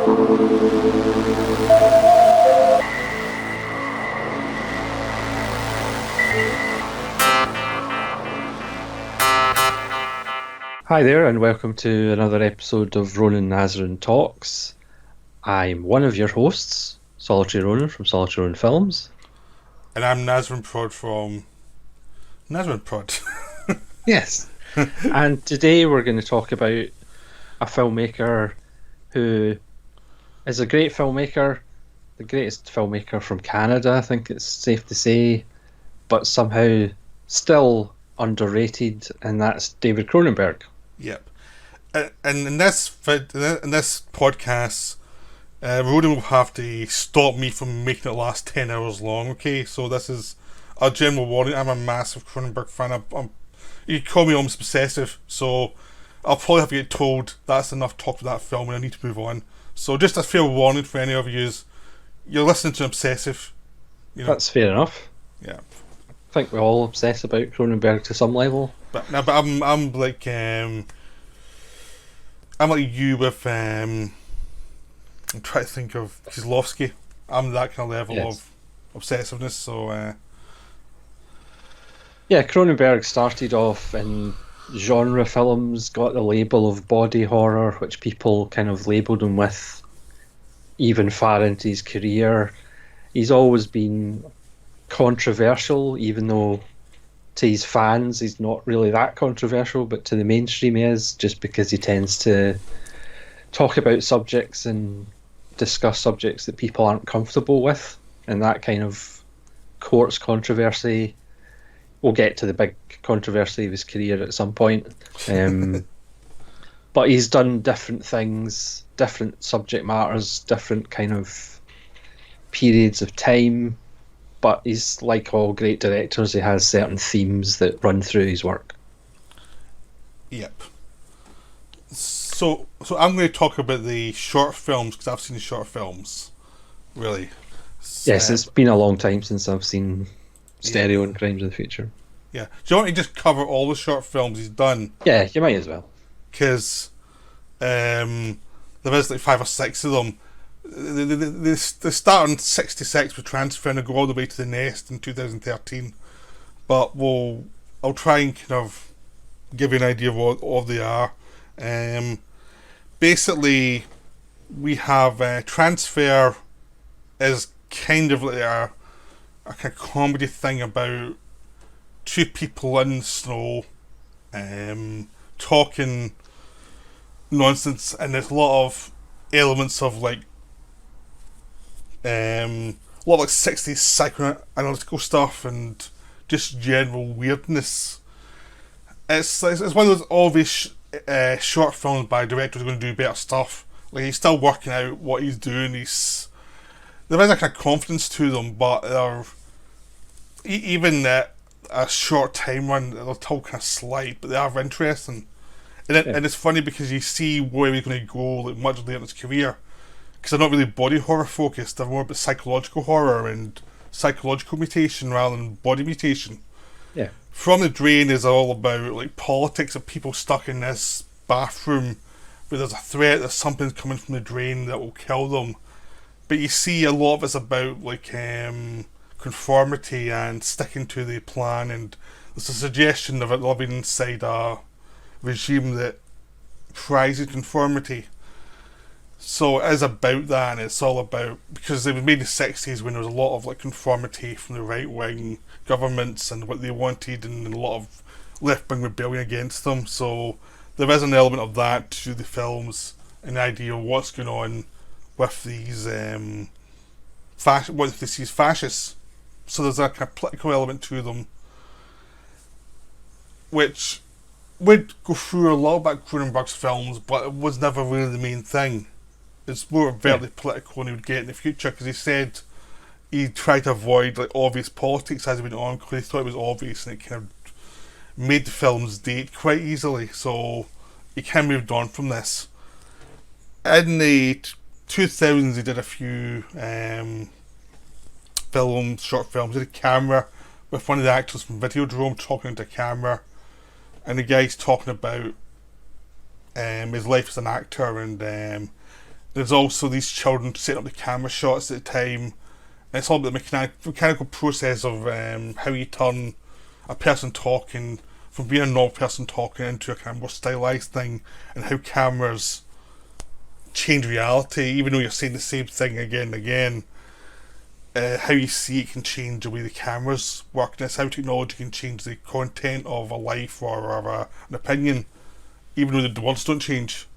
Hi there, and welcome to another episode of Ronan Nazarene Talks. I'm one of your hosts, Solitary Ronan from Solitary Ronan Films. And I'm Nazarene Prod from Nazarene Prod. Yes. And today we're going to talk about a filmmaker who is a great filmmaker, the greatest filmmaker from Canada, I think it's safe to say, but somehow still underrated, and that's David Cronenberg. Yep. And in this podcast, Ronan will have to stop me from making it last 10 hours long, okay? So this is a general warning. I'm a massive Cronenberg fan. You can call me almost obsessive, so I'll probably have to get told that's enough talk about that film and I need to move on. So just a fair warning for any of you is you're listening to an obsessive. That's fair enough. Yeah. I think we all obsess about Cronenberg to some level. But I'm like you with I'm trying to think of Kieslowski. I'm that kind of level of obsessiveness. So yeah, Cronenberg started off in genre films, got the label of body horror, which people kind of labelled him with, even far into his career. He's always been controversial, even though to his fans he's not really that controversial, but to the mainstream he is, just because he tends to talk about subjects and discuss subjects that people aren't comfortable with, and that kind of courts controversy. We'll get to the big controversy of his career at some point. But he's done different things, different subject matters, different kind of periods of time. But he's like all great directors, he has certain themes that run through his work. Yep. So I'm going to talk about the short films, because I've seen the short films, really. Yes, it's been a long time since I've seen Stereo and Crimes of the Future. Yeah. Do you want to just cover all the short films he's done? Yeah, you might as well. Because there is like 5 or 6 of them. They start in 66 with Transfer and they go all the way to The Nest in 2013. But I'll try and kind of give you an idea of what they are. Basically, we have Transfer is kind of like a kind of comedy thing about 2 people in the snow talking nonsense, and there's a lot of elements of like a lot of like 60s psychoanalytical stuff and just general weirdness. It's one of those obvious short films by directors who are going to do better stuff. Like, he's still working out what he's doing. There is a kind of confidence to them, but they're even a short time run, they're still kind of slight, but they are interesting. And it's funny because you see where he's going to go like much later in his career, because they're not really body horror focused, they're more about psychological horror and psychological mutation rather than body mutation. Yeah. From the Drain is all about like politics of people stuck in this bathroom where there's a threat that something's coming from the drain that will kill them. But you see a lot of it's about like conformity and sticking to the plan, and there's a suggestion of it living inside a regime that prizes conformity. So it is about that, and it's all about, because it was made in the 60s when there was a lot of like conformity from the right wing governments and what they wanted, and a lot of left wing rebellion against them. So there is an element of that to the films, an idea of what's going on with these what they see as fascists. So there's a kind of political element to them, which would go through a lot about Cronenberg's films, but it was never really the main thing. It's more overtly political than he would get in the future, because he said he tried to avoid like obvious politics as he went on, because he thought it was obvious and it kind of made the films date quite easily. So he kind of moved on from this. In the 2000s, he did a few short films. He did a camera with one of the actors from Videodrome talking to camera, and the guy's talking about his life as an actor, and There's also these children setting up the camera shots at the time. And it's all about the mechanical process of how you turn a person talking from being a normal person talking into a kind of more stylized thing, and how cameras change reality, even though you're saying the same thing again and again. How you see it can change the way the cameras work, and it's how technology can change the content of a life or an opinion, even though the words don't change.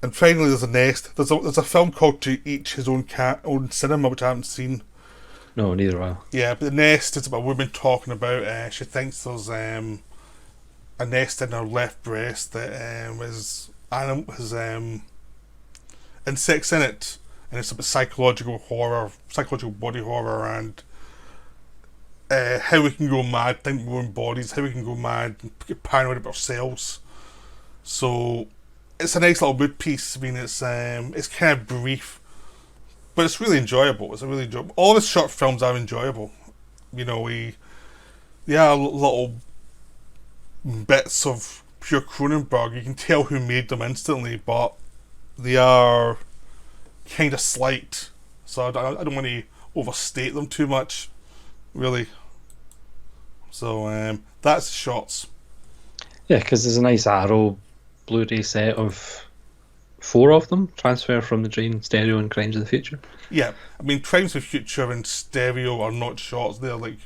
And finally, there's a nest. There's a film called To Each His Own Cinema, which I haven't seen. No, neither will. Yeah, but the nest is about a woman talking about. She thinks there's a nest in her left breast that has insects in it, and it's about psychological horror, psychological body horror, and how we can go mad thinking we're in bodies, how we can go mad and get paranoid about ourselves. So it's a nice little mood piece. I mean, it's kind of brief, but it's really enjoyable. It's a really enjoyable. All the short films are enjoyable. You know, they are little bits of pure Cronenberg. You can tell who made them instantly, but they are kind of slight. So I don't want to overstate them too much, really. So that's the shots. Yeah, because there's a nice Arrow Blu-ray set of 4 of them, Transfer from the Drain, Stereo, and Crimes of the Future. Yeah, I mean, Crimes of the Future and Stereo are not shots. They're like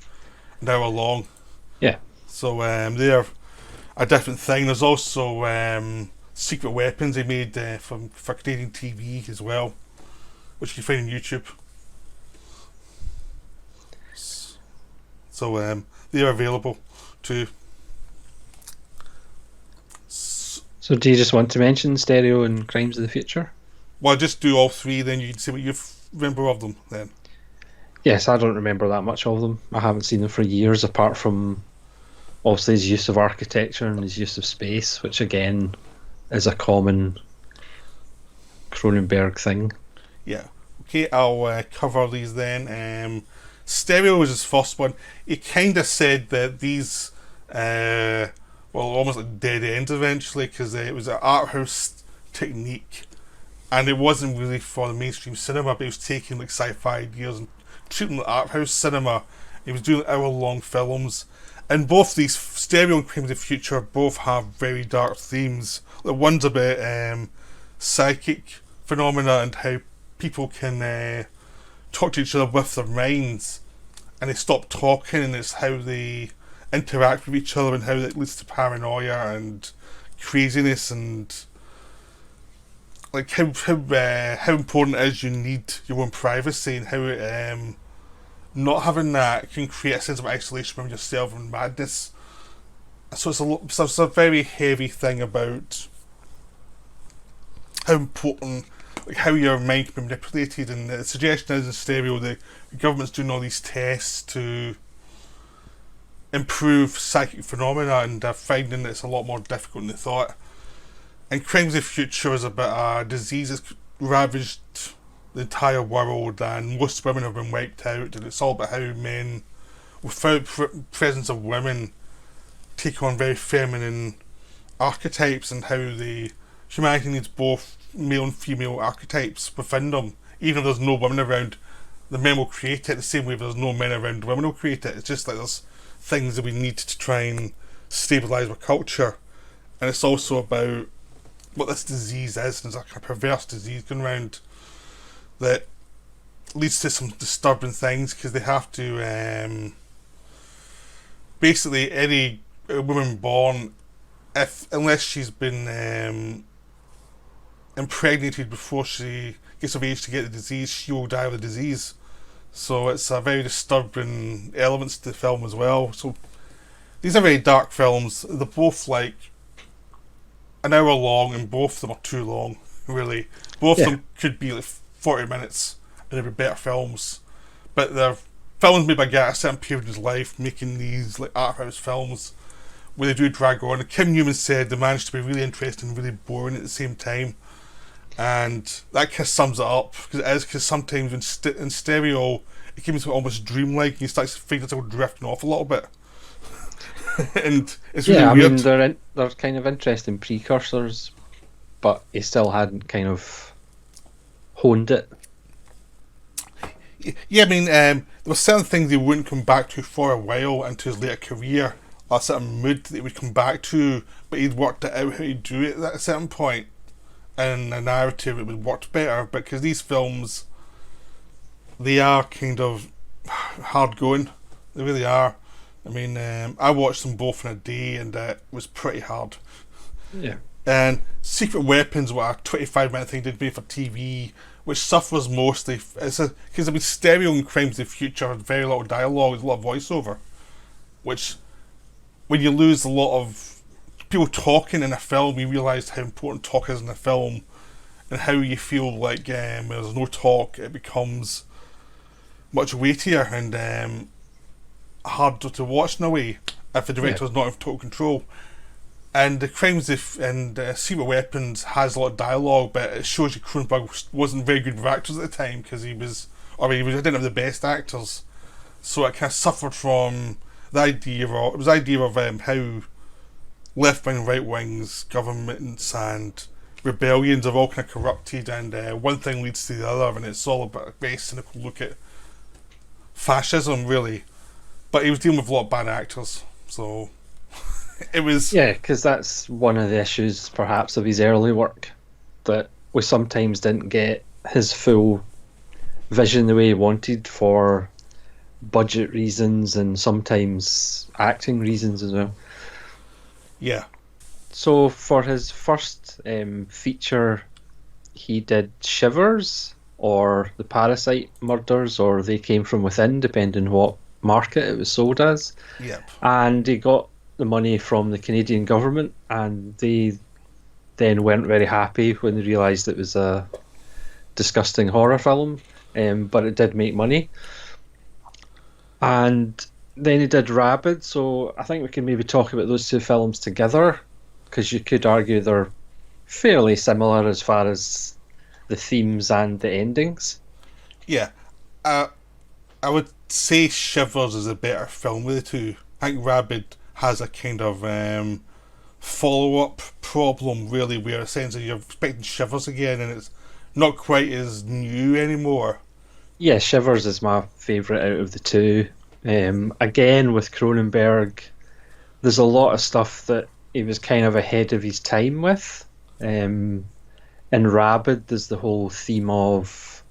an hour long. Yeah. So they're a different thing. There's also Secret Weapons they made for Canadian TV as well, which you can find on YouTube. So they are available too. So do you just want to mention Stereo and Crimes of the Future? Well, just do all 3, then you can see what you remember of them then. Yes, I don't remember that much of them. I haven't seen them for years, apart from obviously his use of architecture and his use of space, which again is a common Cronenberg thing. Yeah. Okay, I'll cover these then. Stereo was his first one. He kind of said that these almost like dead ends eventually, because it was an art house technique, and it wasn't really for the mainstream cinema, but he was taking like sci-fi ideas and treating the art house cinema. He was doing hour-long films, and both these, Stereo and Crimes of the Future, both have very dark themes. The one's about psychic phenomena and how people can talk to each other with their minds, and they stop talking, and it's how they interact with each other and how that leads to paranoia and craziness, and like how important it is you need your own privacy, and how not having that can create a sense of isolation from yourself and madness. So it's a very heavy thing about how important, like how your mind can be manipulated, and the suggestion is in Stereo the government's doing all these tests to improve psychic phenomena, and they're finding that it's a lot more difficult than they thought. And Crimes of the Future is about a disease that's ravaged the entire world, and most women have been wiped out, and it's all about how men, without presence of women, take on very feminine archetypes, and how humanity needs both male and female archetypes within them. Even if there's no women around, the men will create it the same way if there's no men around, the women will create it. It's just like there's things that we need to try and stabilise our culture. And it's also about what this disease is, and it's like a perverse disease going around that leads to some disturbing things, because they have to basically, any woman born, unless she's been impregnated before she gets of age to get the disease, she will die of the disease. So it's a very disturbing elements to the film as well. So these are very dark films. They're both like an hour long, and both of them are too long, really. Both of them could be like 40 minutes, and they'd be better films. But they're films made by guys at a certain period in his life, making these like art house films where they do drag on. And Kim Newman said they managed to be really interesting and really boring at the same time. And that kind of sums it up, because sometimes in Stereo it can be almost dreamlike, and you start to feel yourself drifting off a little bit. And it's really weird. I mean, they're kind of interesting precursors but he still hadn't kind of honed it. Yeah, I mean, there were certain things he wouldn't come back to for a while into his later career, or a certain mood that he would come back to, but he'd worked it out how to do it at a certain point, and a narrative it would work better, because these films, they are kind of hard going. They really are. I mean, I watched them both in a day, and it was pretty hard. Yeah. And Secret Weapons were a 25-minute thing they made for TV, which suffers mostly. Because I mean, stereo and Crimes of the Future had very little dialogue, there's a lot of voiceover, which, when you lose a lot of people talking in a film, you realise how important talk is in a film, and how you feel like when there's no talk, it becomes much weightier and harder to watch in a way if the director's not in total control. And the Crimes and Secret Weapons has a lot of dialogue, but it shows you Cronenberg wasn't very good with actors at the time, because he didn't have the best actors, so it kind of suffered from the idea of how left wing, right wings, governments, and rebellions are all kind of corrupted, and one thing leads to the other, and it's all about a very cynical look at fascism, really. But he was dealing with a lot of bad actors, so it was... Yeah, because that's one of the issues, perhaps, of his early work, that we sometimes didn't get his full vision the way he wanted for budget reasons and sometimes acting reasons as well. Yeah. So for his first feature, he did Shivers, or The Parasite Murders, or They Came From Within, depending what market it was sold as. Yep. And he got the money from the Canadian government, and they then weren't very happy when they realised it was a disgusting horror film, but it did make money. And then he did Rabid, so I think we can maybe talk about those two films together, because you could argue they're fairly similar as far as the themes and the endings. Yeah. I would say Shivers is a better film of the two. I think Rabid has a kind of follow-up problem, really, where essentially you're expecting Shivers again, and it's not quite as new anymore. Yeah, Shivers is my favourite out of the two. Again, with Cronenberg, there's a lot of stuff that he was kind of ahead of his time with. In Rabid, there's the whole theme of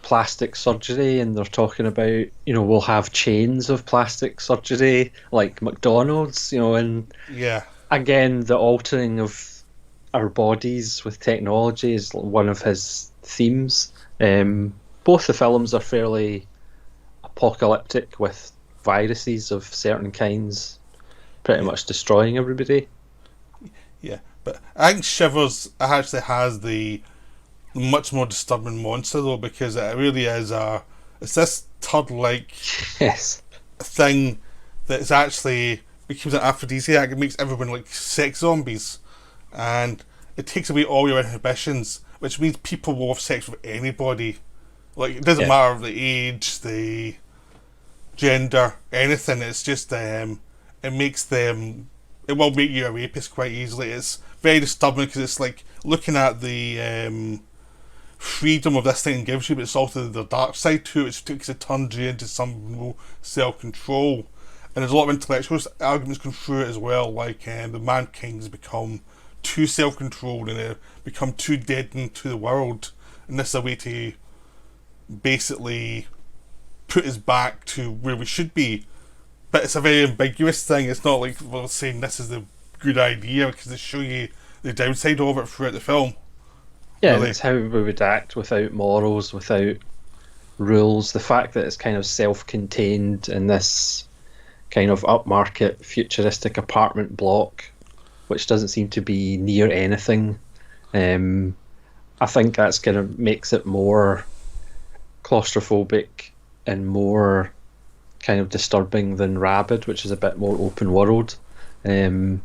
plastic surgery, and they're talking about, we'll have chains of plastic surgery like McDonald's, and Yeah. again, the altering of our bodies with technology is one of his themes. Both the films are fairly apocalyptic, with viruses of certain kinds pretty much destroying everybody. Yeah, but I think Shivers actually has the much more disturbing monster, though, because it really is it's this turd-like Yes. thing that's actually becomes an aphrodisiac. It makes everyone like sex zombies, and it takes away all your inhibitions, which means people will have sex with anybody. Like, it doesn't matter the age, the gender, anything. It's just it makes them. It will make you a rapist quite easily. It's very disturbing, because it's like looking at the freedom of this thing gives you, but it's also the dark side to it, which takes it, turns you into some self-control. And there's a lot of intellectual arguments going through it as well, like the man kings become too self-controlled, and they become too deadened to the world, and this is a way to basically put us back to where we should be. But it's a very ambiguous thing. It's not like we're saying this is the good idea, because they show you the downside of it throughout the film. Yeah, Really. it's how we would act without morals, without rules. The fact that it's kind of self-contained in this kind of upmarket futuristic apartment block, which doesn't seem to be near anything. I think that's kind of makes it more claustrophobic and more kind of disturbing than Rabid, which is a bit more open world. And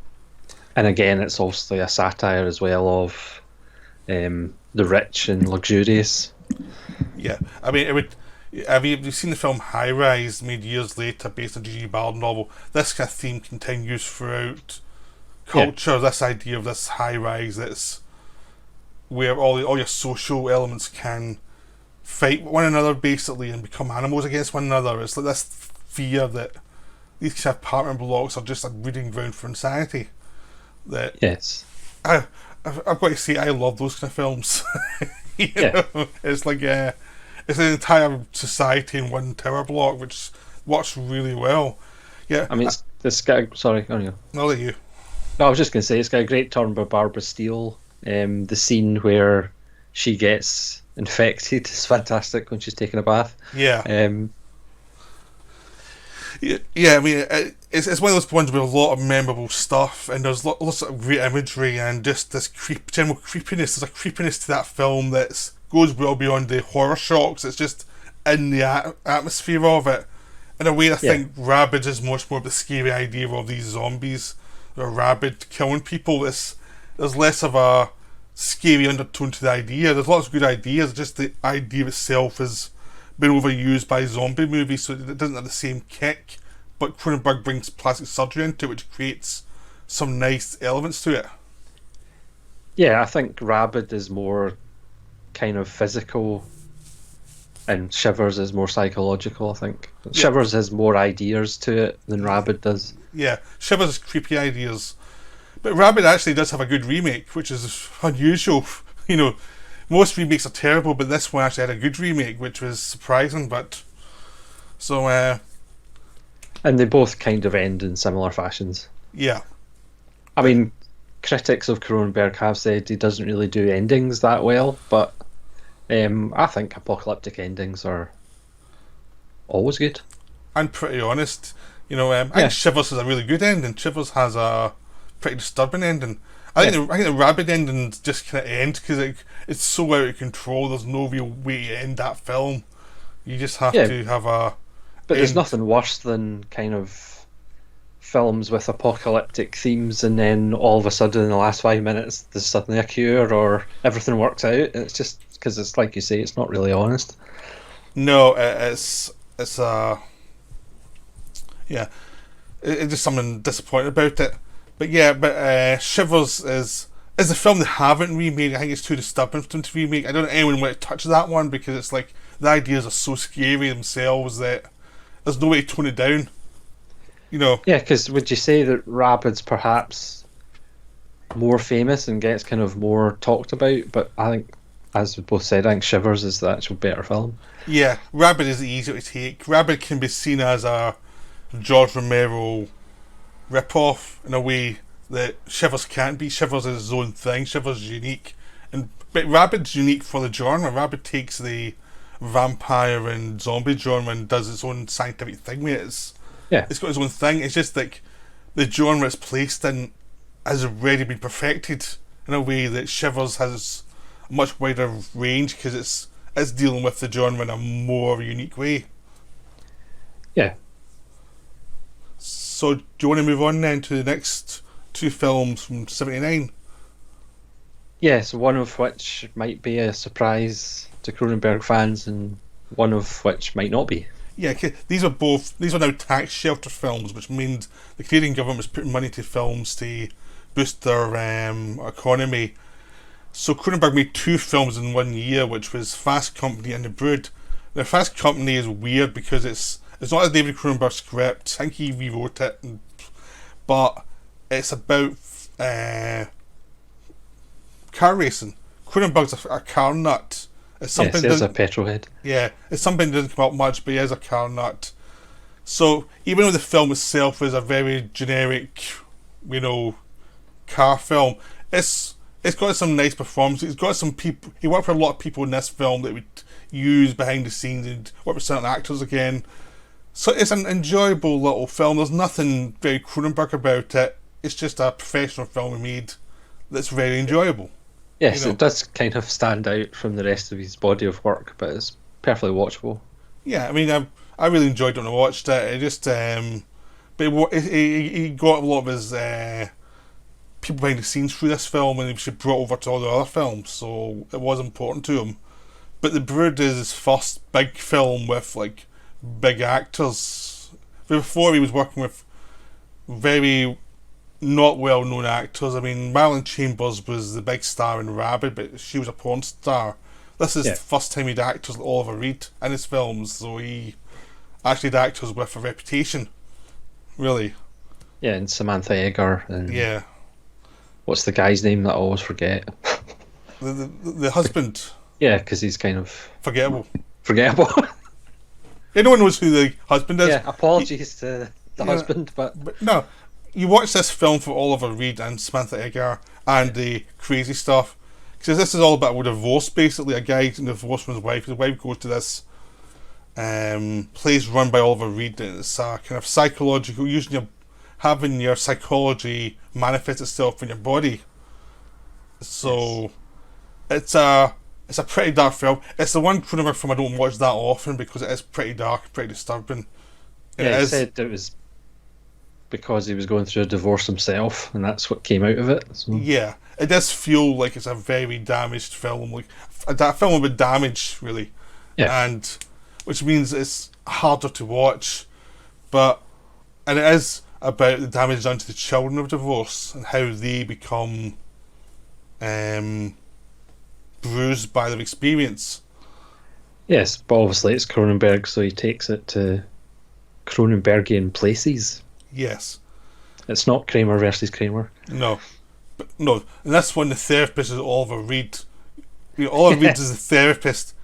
again, it's obviously a satire as well of the rich and luxurious. Yeah, I mean, it would. Have you seen the film High Rise, made years later, based on G.G. Ballard novel? This kind of theme continues throughout culture. This idea of this high rise that's where all your social elements can fight one another basically and become animals against one another. It's like this fear that these kind of apartment blocks are just a breeding ground for insanity. That Yes. I've got to say, I love those kind of films. Yeah. It's like it's an entire society in one tower block, which works really well. Yeah, I mean, it's got. Sorry, oh, yeah. I'll let you. No, I was just going to say it's got a great turn by Barbara Steele. The scene where she gets infected is fantastic when she's taking a bath. Yeah, Um, yeah. I mean, it's one of those ones with a lot of memorable stuff, and there's lots of great imagery and just this general creepiness. There's a creepiness to that film that goes well beyond the horror shocks. It's just in the atmosphere of it. In a way, I think Rabid is much more of the scary idea of these zombies that are rabid killing people. There's less of a scary undertone to the idea. There's lots of good ideas, just the idea itself has been overused by zombie movies, so it doesn't have the same kick. But Cronenberg brings plastic surgery into it, which creates some nice elements to it. yeah, I think Rabid is more kind of physical, and Shivers is more psychological. I think Shivers has more ideas to it than Rabid does. Yeah, Shivers has creepy ideas. But Rabid actually does have a good remake, which is unusual. You know, most remakes are terrible, but this one actually had a good remake, which was surprising. But so, And they both kind of end in similar fashions. yeah, I mean, critics of Cronenberg have said he doesn't really do endings that well, but I think apocalyptic endings are always good. I'm pretty honest. You know, I think Shivers has a really good ending. Shivers has a pretty disturbing ending. I think the Rabid ending just kind of ends because it's so out of control. There's no real way to end that film. You just have to have a. But there's nothing worse than kind of films with apocalyptic themes, and then all of a sudden in the last 5 minutes there's suddenly a cure or everything works out. It's just because it's like you say, it's not really honest. No, it's yeah, it's just something disappointing about it. But yeah, Shivers is a film they haven't remade. I think it's too disturbing for them to remake. I don't know anyone want to touch that one because it's like the ideas are so scary themselves that there's no way to tone it down. You know. Yeah, because would you say that Rabid's perhaps more famous and gets kind of more talked about? But I think, as we both said, I think Shivers is the actual better film. Yeah, Rabid is easier to take. Rabid can be seen as a George Romero rip-off in a way that Shivers can't be. Shivers is his own thing. Shivers is unique, but Rabid's unique for the genre. Rabid takes the vampire and zombie genre and does its own scientific thing with it. It's got its own thing. It's just like the genre it's placed in has already been perfected in a way that Shivers has a much wider range because it's dealing with the genre in a more unique way. Yeah. So do you want to move on then to the next two films from '79? Yes, one of which might be a surprise to Cronenberg fans, and one of which might not be. Yeah, these are now tax shelter films, which means the Canadian government was putting money to films to boost their economy. So Cronenberg made two films in 1 year, which was Fast Company and The Brood. Now, Fast Company is weird because it's not a David Cronenberg script. I think he rewrote it, but it's about car racing. Cronenberg's a car nut. It's something yes, he's a petrol head. Yeah, it's something that doesn't come up much, but he is a car nut. So even though the film itself is a very generic, car film, it's got some nice performances. It's got some people. He worked with a lot of people in this film that would use behind the scenes and work with certain actors again. So it's an enjoyable little film. There's nothing very Cronenberg about it. It's just a professional film he made that's very enjoyable. Yes, it does kind of stand out from the rest of his body of work, but it's perfectly watchable. Yeah, I mean, I really enjoyed it when I watched it. It just, but he got a lot of his people behind the scenes through this film, and he brought over to all the other films, so it was important to him. But The Brood is his first big film with like big actors. Before he was working with very not well known actors. I mean, Marilyn Chambers was the big star in Rabid, but she was a porn star. This is Yeah, the first time he'd actors like Oliver Reed in his films, so he actually had actors with a reputation, really. yeah, and Samantha Eggar, and Yeah. what's the guy's name that I always forget? The husband, Yeah, because he's kind of forgettable. forgettable. Yeah, no one knows who the husband is. Yeah, apologies to the Yeah, husband, but but no, you watch this film for Oliver Reed and Samantha Eggar and the crazy stuff. Because this is all about a divorce, basically. A guy divorced from his wife. His wife goes to this place run by Oliver Reed, and it's a kind of psychological, using having your psychology manifest itself in your body. So it's a pretty dark film. It's the one Cronenberg film I don't watch that often because it is pretty dark, pretty disturbing. It yeah, he is. said it was because he was going through a divorce himself, and that's what came out of it. So. Yeah, it does feel like it's a very damaged film, like that film with damage, really, Yeah, and which means it's harder to watch. But and it is about the damage done to the children of divorce and how they become um, bruised by their experience. yes, but obviously it's Cronenberg, so he takes it to Cronenbergian places. Yes, It's not Kramer versus Kramer. no, but no, and that's when the therapist is Oliver Reed. You know, Oliver Reed is the therapist,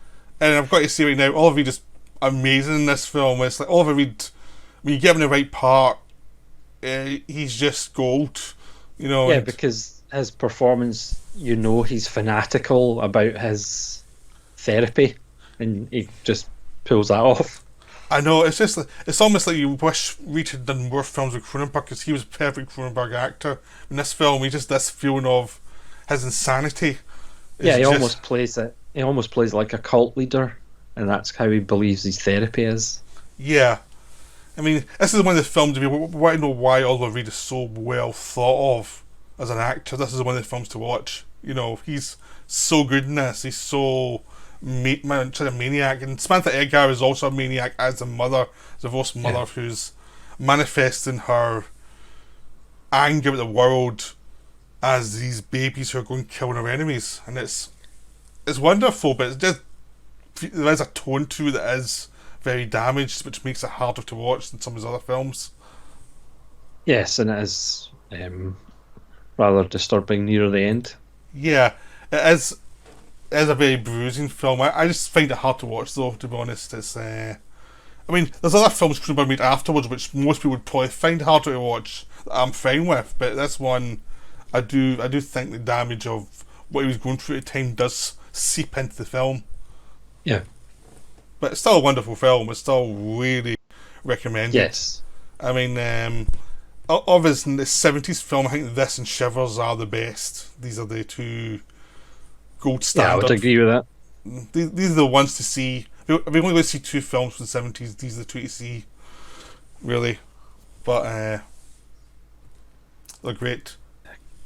and I've got to say right now, Oliver Reed is amazing in this film. It's like Oliver Reed, when you give him the right part, he's just gold. You know. Yeah, And because his performance, he's fanatical about his therapy, and he just pulls that off. I know it's just it's almost like you wish Reed had done more films with Cronenberg because he was a perfect Cronenberg actor. In this film, he just this feeling of his insanity. Yeah, he just, almost plays it. He almost plays like a cult leader, and that's how he believes his therapy is. Yeah. I mean, this is one of the films. We want to know why Oliver Reed is so well thought of as an actor. This is one of the films to watch. You know, he's so good in this. He's so such a maniac. And Samantha Eggar is also a maniac as a mother, divorced mother, who's manifesting her anger at the world as these babies who are going to kill their enemies. And it's wonderful, but it's just there is a tone to it that is very damaged, which makes it harder to watch than some of his other films. Yes, and it is rather disturbing near the end. Yeah, it is. It is a very bruising film. I just find it hard to watch, though. To be honest, it's. I mean, there's other films Cronenberg made afterwards, which most people would probably find harder to watch. That I'm fine with, but this one, I do think the damage of what he was going through at the time does seep into the film. Yeah. But it's still a wonderful film. It's still really recommended. Yes. I mean, of his 70s film, I think this and Shivers are the best. These are the two gold standard. Yeah, I would agree with that. These are the ones to see. If you're only going to see two films from the 70s, these are the two to see, really. But they're great.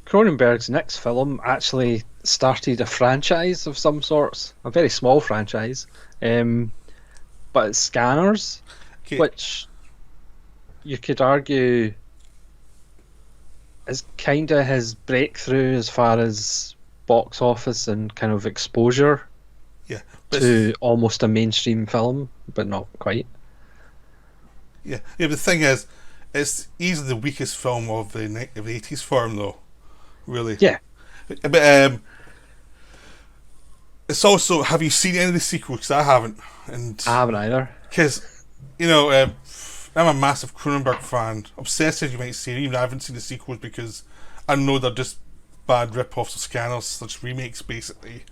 Cronenberg's next film actually started a franchise of some sorts, a very small franchise, but it's Scanners, Okay. which you could argue is kind of his breakthrough as far as box office and kind of exposure Yeah. But to almost a mainstream film, but not quite. yeah. But the thing is, it's easily the weakest film of the 80s for him, though. Really. Yeah. But it's also, have you seen any of the sequels? 'Cause I haven't. And I haven't either. because, I'm a massive Cronenberg fan. Obsessive, you might say. Even I haven't seen the sequels because I know they're just bad rip-offs of Scanners, such remakes, basically.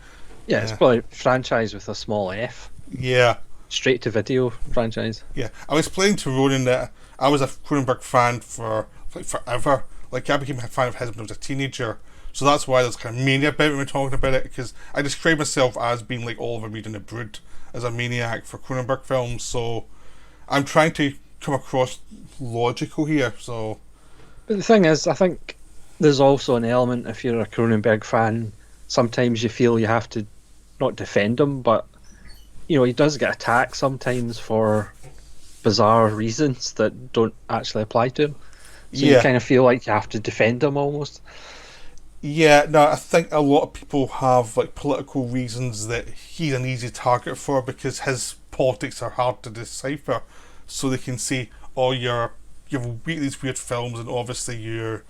Yeah, it's probably a franchise with a small F. Yeah. Straight to video franchise. Yeah. I was explaining to Ronan that I was a Cronenberg fan for like forever. Like, I became a fan of his when I was a teenager. So that's why there's kind of mania about it when we're talking about it, because I describe myself as being like Oliver Reed in The Brood, as a maniac for Cronenberg films. So I'm trying to come across logical here. So But the thing is, I think there's also an element, if you're a Cronenberg fan, sometimes you feel you have to not defend him, but he does get attacked sometimes for bizarre reasons that don't actually apply to him. So you Yeah, kind of feel like you have to defend him almost. yeah. No, I think a lot of people have like political reasons that he's an easy target for because his politics are hard to decipher. So they can say, "Oh, you've these weird films, and obviously you're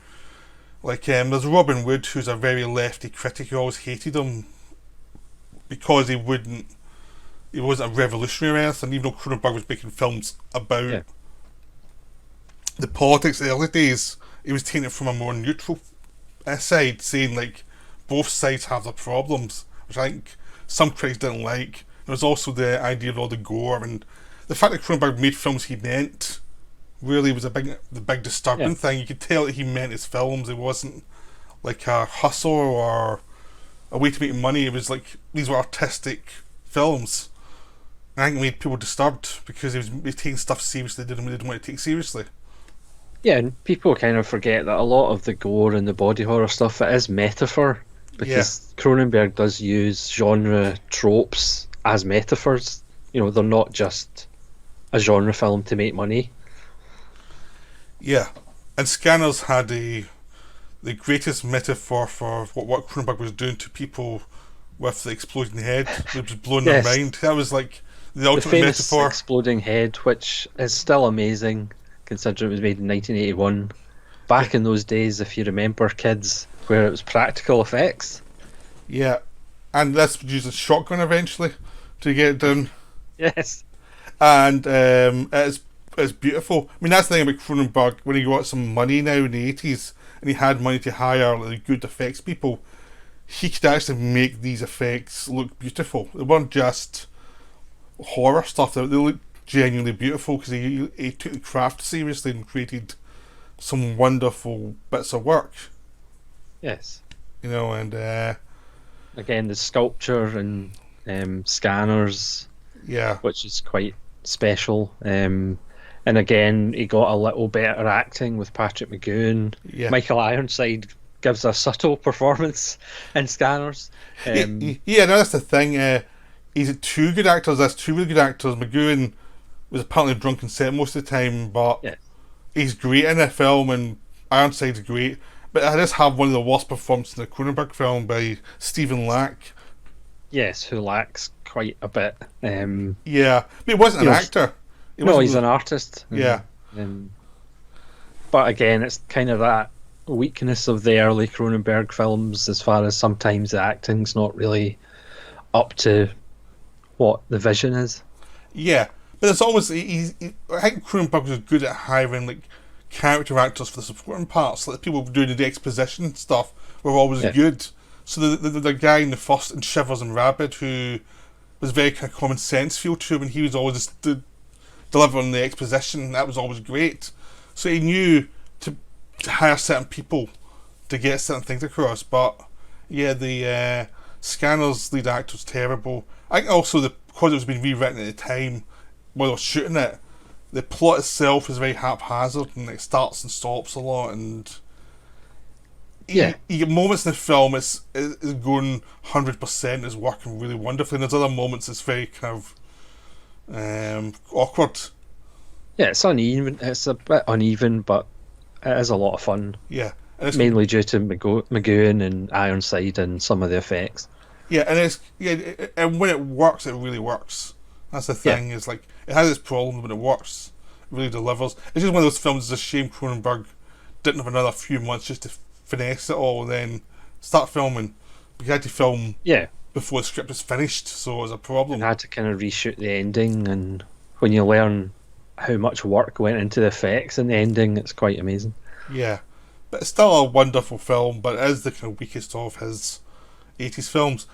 like." There's Robin Wood, who's a very lefty critic who always hated him because he wasn't a revolutionary or anything. Even though Cronenberg was making films about Yeah. the politics of the early days, he was taking it from a more neutral side, saying like both sides have their problems, which I think some critics didn't like. There was also the idea of all the gore and the fact that Cronenberg made films he meant really was the big Yeah. disturbing thing. You could tell that he meant his films. It wasn't like a hustle or a way to make money. It was like these were artistic films. And I think it made people disturbed because he was taking stuff seriously they didn't want to take seriously. Yeah, and people kind of forget that a lot of the gore and the body horror stuff, it is metaphor, Yeah, because Cronenberg does use genre tropes as metaphors. They're not just a genre film to make money. yeah. And Scanners had the greatest metaphor for what Cronenberg was doing to people with the exploding head, which was blowing their Yes, mind. That was like the the ultimate famous metaphor. exploding head, which is still amazing considering it was made in 1981. Yeah, Back in those days, if you remember, kids, where it was practical effects. yeah. And this used a shotgun eventually to get it done. Yes. And it's beautiful. I mean, that's the thing about Cronenberg. When he got some money now in the 80s, and he had money to hire like good effects people, he could actually make these effects look beautiful. They weren't just horror stuff; they looked genuinely beautiful because he took the craft seriously and created some wonderful bits of work. Yes. And Again, the sculpture and scanners, yeah, which is quite special. And again, he got a little better acting with Patrick McGowan. yeah. Michael Ironside gives a subtle performance in Scanners. Yeah, no, that's the thing. He's two good actors. That's two really good actors. McGowan was apparently drunk and set most of the time, but Yeah. he's great in the film, and Ironside's great. But I just have one of the worst performances in the Cronenberg film by Stephen Lack. Yes, who lacks quite a bit. Yeah, but he wasn't an actor. He No, wasn't. he's an artist. Yeah, Um, but again, it's kind of that weakness of the early Cronenberg films, as far as sometimes the acting's not really up to what the vision is. yeah. But it's always I think Cronenberg was good at hiring like character actors for the supporting parts. Like the people doing the exposition stuff were always Yeah. good. So the guy in the first in Shivers and Rabid who was very kind of common sense feel to him, and he was always just delivering the exposition. That was always great. So he knew to hire certain people to get certain things across. But yeah, the Scanner's lead actor was terrible. I think also because it was being rewritten at the time while they were shooting it, the plot itself is very haphazard and it starts and stops a lot, and you get moments in the film it's going 100%, is working really wonderfully, and there's other moments it's very kind of awkward. Yeah, it's uneven. It's a bit uneven, but it is a lot of fun. Yeah, and it's Mainly due to McGowan and Ironside and some of the effects. yeah, and it's and when it works, it really works. That's the Yeah, thing. Is like it has its problems, but it works. It really delivers. It's just one of those films. It's a shame Cronenberg didn't have another few months just to finesse it all, and then start filming. But he had to film yeah, before the script was finished, so it was a and problem. had to kind of reshoot the ending. And when you learn how much work went into the effects in the ending, it's quite amazing. Yeah, but it's still a wonderful film. But it is the kind of weakest of his 80s films.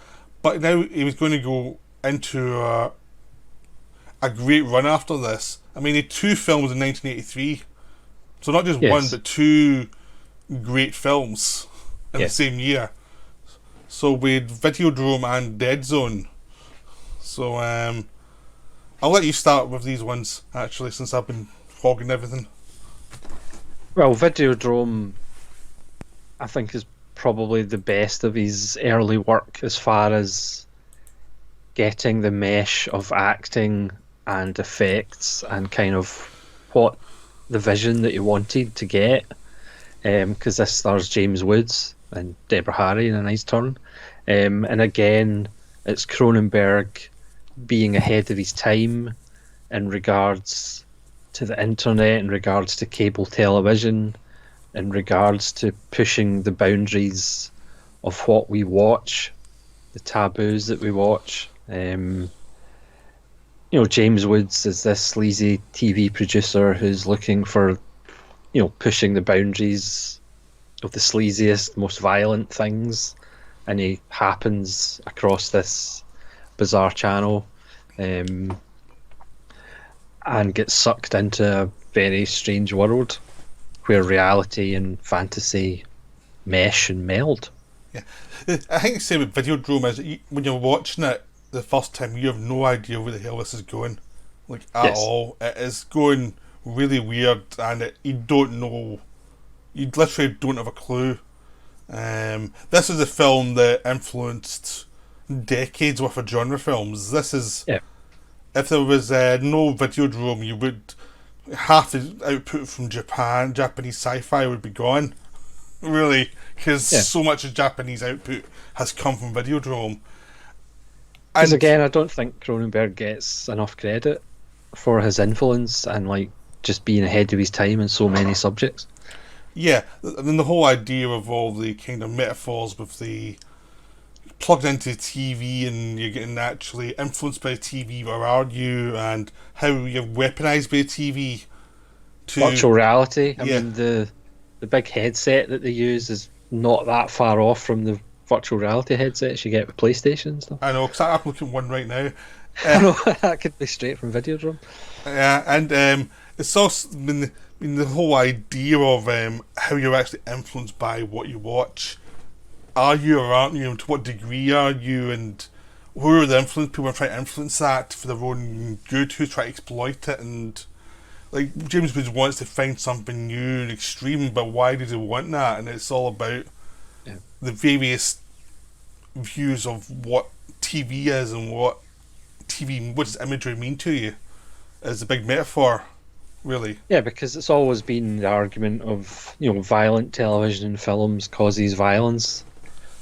But now he was going to go into a great run after this. I mean, he had two films in 1983, so not just one, Yes, but two great films in the yes. same year. So we had Videodrome and Dead Zone. So I'll let you start with these ones actually, since I've been hogging everything. Well, Videodrome, I think, is probably the best of his early work as far as getting the mesh of acting and effects and kind of what the vision that he wanted to get. Because this stars James Woods and Deborah Harry in a nice turn. And again, it's Cronenberg being ahead of his time in regards to the internet, in regards to cable television, in regards to pushing the boundaries of what we watch, the taboos that we watch. James Woods is this sleazy TV producer who's looking for, pushing the boundaries of the sleaziest, most violent things, and he happens across this bizarre channel, and gets sucked into a very strange world where reality and fantasy mesh and meld. Yeah, I think the same with Videodrome is when you're watching it the first time, you have no idea where the hell this is going, like at Yes. all. It is going really weird, and you don't know. You literally don't have a clue. This is a film that influenced decades worth of genre films. This is, Yeah. if there was no Videodrome, you would half the output from Japanese sci-fi would be gone. Really, because Yeah. so much of Japanese output has come from Videodrome. Because And again, I don't think Cronenberg gets enough credit for his influence and like just being ahead of his time in so many subjects. yeah, I mean the whole idea of all the kind of metaphors with the plugged into TV and you're getting actually influenced by TV, or are you, and how you're weaponized by TV to Virtual reality. I Yeah. mean, the big headset that they use is not that far off from the virtual reality headsets you get with PlayStation and stuff. I know, because I'm looking at one right now. I know that could be straight from Videodrome. Yeah, and it's also the whole idea of how you're actually influenced by what you watch. Are you or aren't you? To what degree are you? And who are the influence people are trying to influence that for their own good? Who's trying to exploit it? And like James Woods wants to find something new and extreme, but why does he want that? And it's all about Yeah. the various views of what TV is and what does imagery mean to you, as a big metaphor, really. Yeah, because it's always been the argument of, violent television and films causes violence.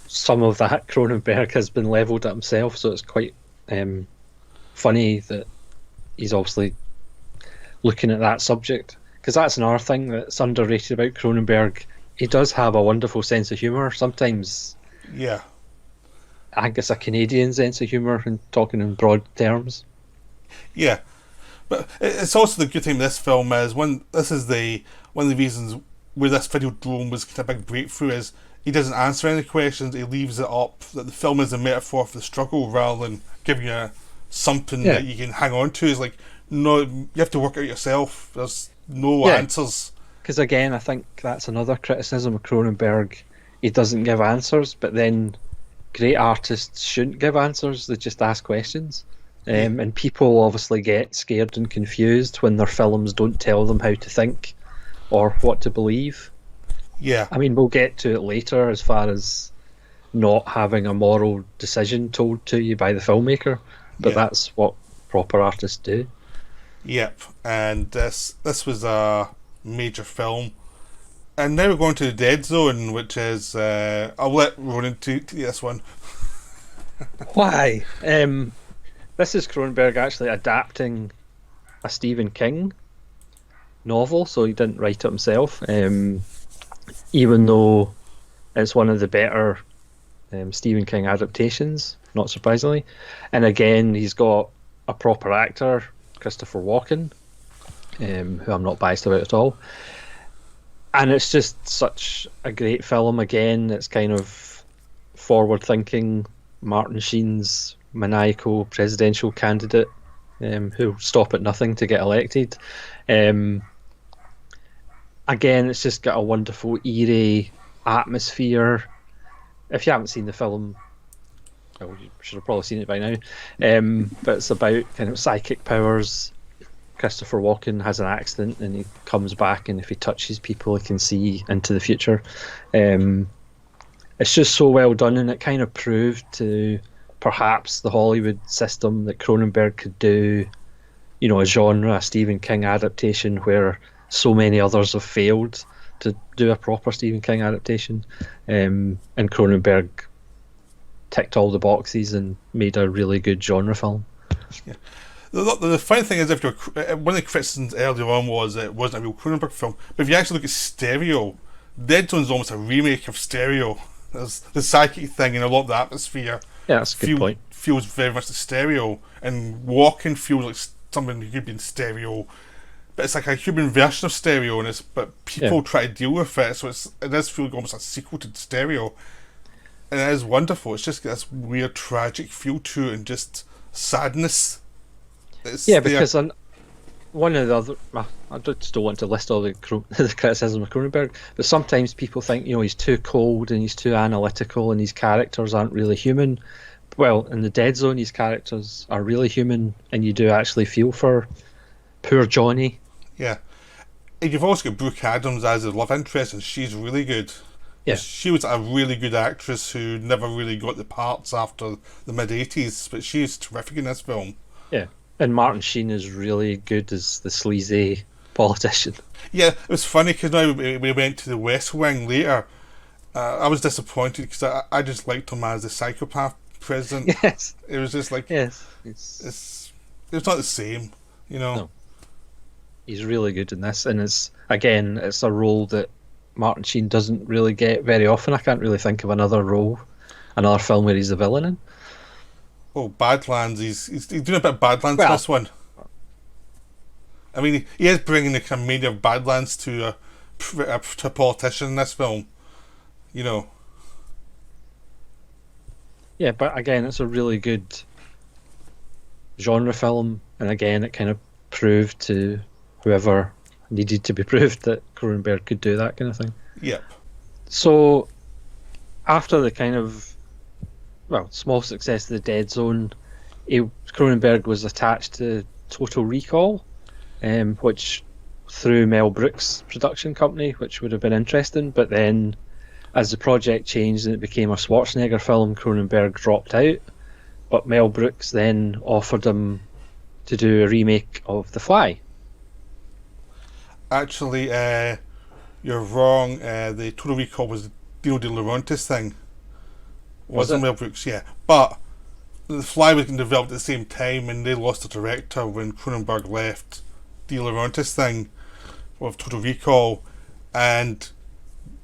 Some of that Cronenberg has been levelled at himself, so it's quite funny that he's obviously looking at that subject. Because that's another thing that's underrated about Cronenberg. He does have a wonderful sense of humour. Sometimes Yeah. I think it's a Canadian sense of humour and talking in broad terms. Yeah, but it's also the good thing with this film is one of the reasons where this Videodrome was kind of a big breakthrough is he doesn't answer any questions. He leaves it up that the film is a metaphor for the struggle rather than giving you something Yeah. that you can hang on to. It's like, no, you have to work out yourself. There's no Yeah. answers. Because again, I think that's another criticism of Cronenberg. He doesn't give answers, but then great artists shouldn't give answers. They just ask questions. And people obviously get scared and confused when their films don't tell them how to think or what to believe. Yeah, I mean, we'll get to it later as far as not having a moral decision told to you by the filmmaker, but Yeah. that's what proper artists do. yep. And this was a major film. And now we're going to the Dead Zone, which is I'll let Ronan take this one. Why? This is Cronenberg actually adapting a Stephen King novel, so he didn't write it himself. Even though it's one of the better Stephen King adaptations, not surprisingly. And again, he's got a proper actor, Christopher Walken, who I'm not biased about at all. And it's just such a great film. Again, it's kind of forward-thinking. Martin Sheen's maniacal presidential candidate, who'll stop at nothing to get elected. Again, it's just got a wonderful, eerie atmosphere. If you haven't seen the film, well, you should have probably seen it by now. But it's about kind of psychic powers. Christopher Walken has an accident and he comes back, and if he touches people, he can see into the future. It's just so well done, and it kind of proved to perhaps the Hollywood system that Cronenberg could do, a genre, a Stephen King adaptation where so many others have failed to do a proper Stephen King adaptation. And Cronenberg ticked all the boxes and made a really good genre film. Yeah. The funny thing is, if you're, one of the criticisms earlier on was it wasn't a real Cronenberg film, but if you actually look at Stereo, Dead Zone's almost a remake of Stereo. There's the psychic thing and a lot of the atmosphere Yeah, that's a good point. feels very much like Stereo, and Walking feels like something that could be in Stereo, but it's like a human version of Stereo, and but people try to deal with it, so it does feel almost like a sequel to Stereo, and it is wonderful. It's just got this weird tragic feel to it and just sadness. Because one of the other, I just don't want to list all the the criticism of Cronenberg, but sometimes people think he's too cold and he's too analytical and his characters aren't really human. Well, in the Dead Zone, his characters are really human, and you do actually feel for poor Johnny. Yeah, and you've also got Brooke Adams as the love interest, and she's really good. Yeah, she was a really good actress who never really got the parts after the mid-80s, but she's terrific in this film. Yeah. And Martin Sheen is really good as the sleazy politician. Yeah, it was funny because now we went to the West Wing later. I was disappointed because I just liked him as the psychopath president. Yes. It was just like, yes, it's not the same, No. He's really good in this, and it's a role that Martin Sheen doesn't really get very often. I can't really think of another film where he's the villain in. Oh, Badlands! He's doing a bit of Badlands in this one. I mean, he is bringing the kind of mania of Badlands to a politician in this film. Yeah, but again, it's a really good genre film, and again, it kind of proved to whoever needed to be proved that Cronenberg could do that kind of thing. Yep. So, after the kind of small success of the Dead Zone, Cronenberg was attached to Total Recall, which through Mel Brooks' production company, which would have been interesting. But then, as the project changed and it became a Schwarzenegger film, Cronenberg dropped out. But Mel Brooks then offered him to do a remake of The Fly. Actually, you're wrong. The Total Recall was the Dino De Laurentiis thing. Wasn't Mel Brooks, yeah. But The Fly was developed at the same time, and they lost a director when Cronenberg left De Laurentiis thing with Total Recall, and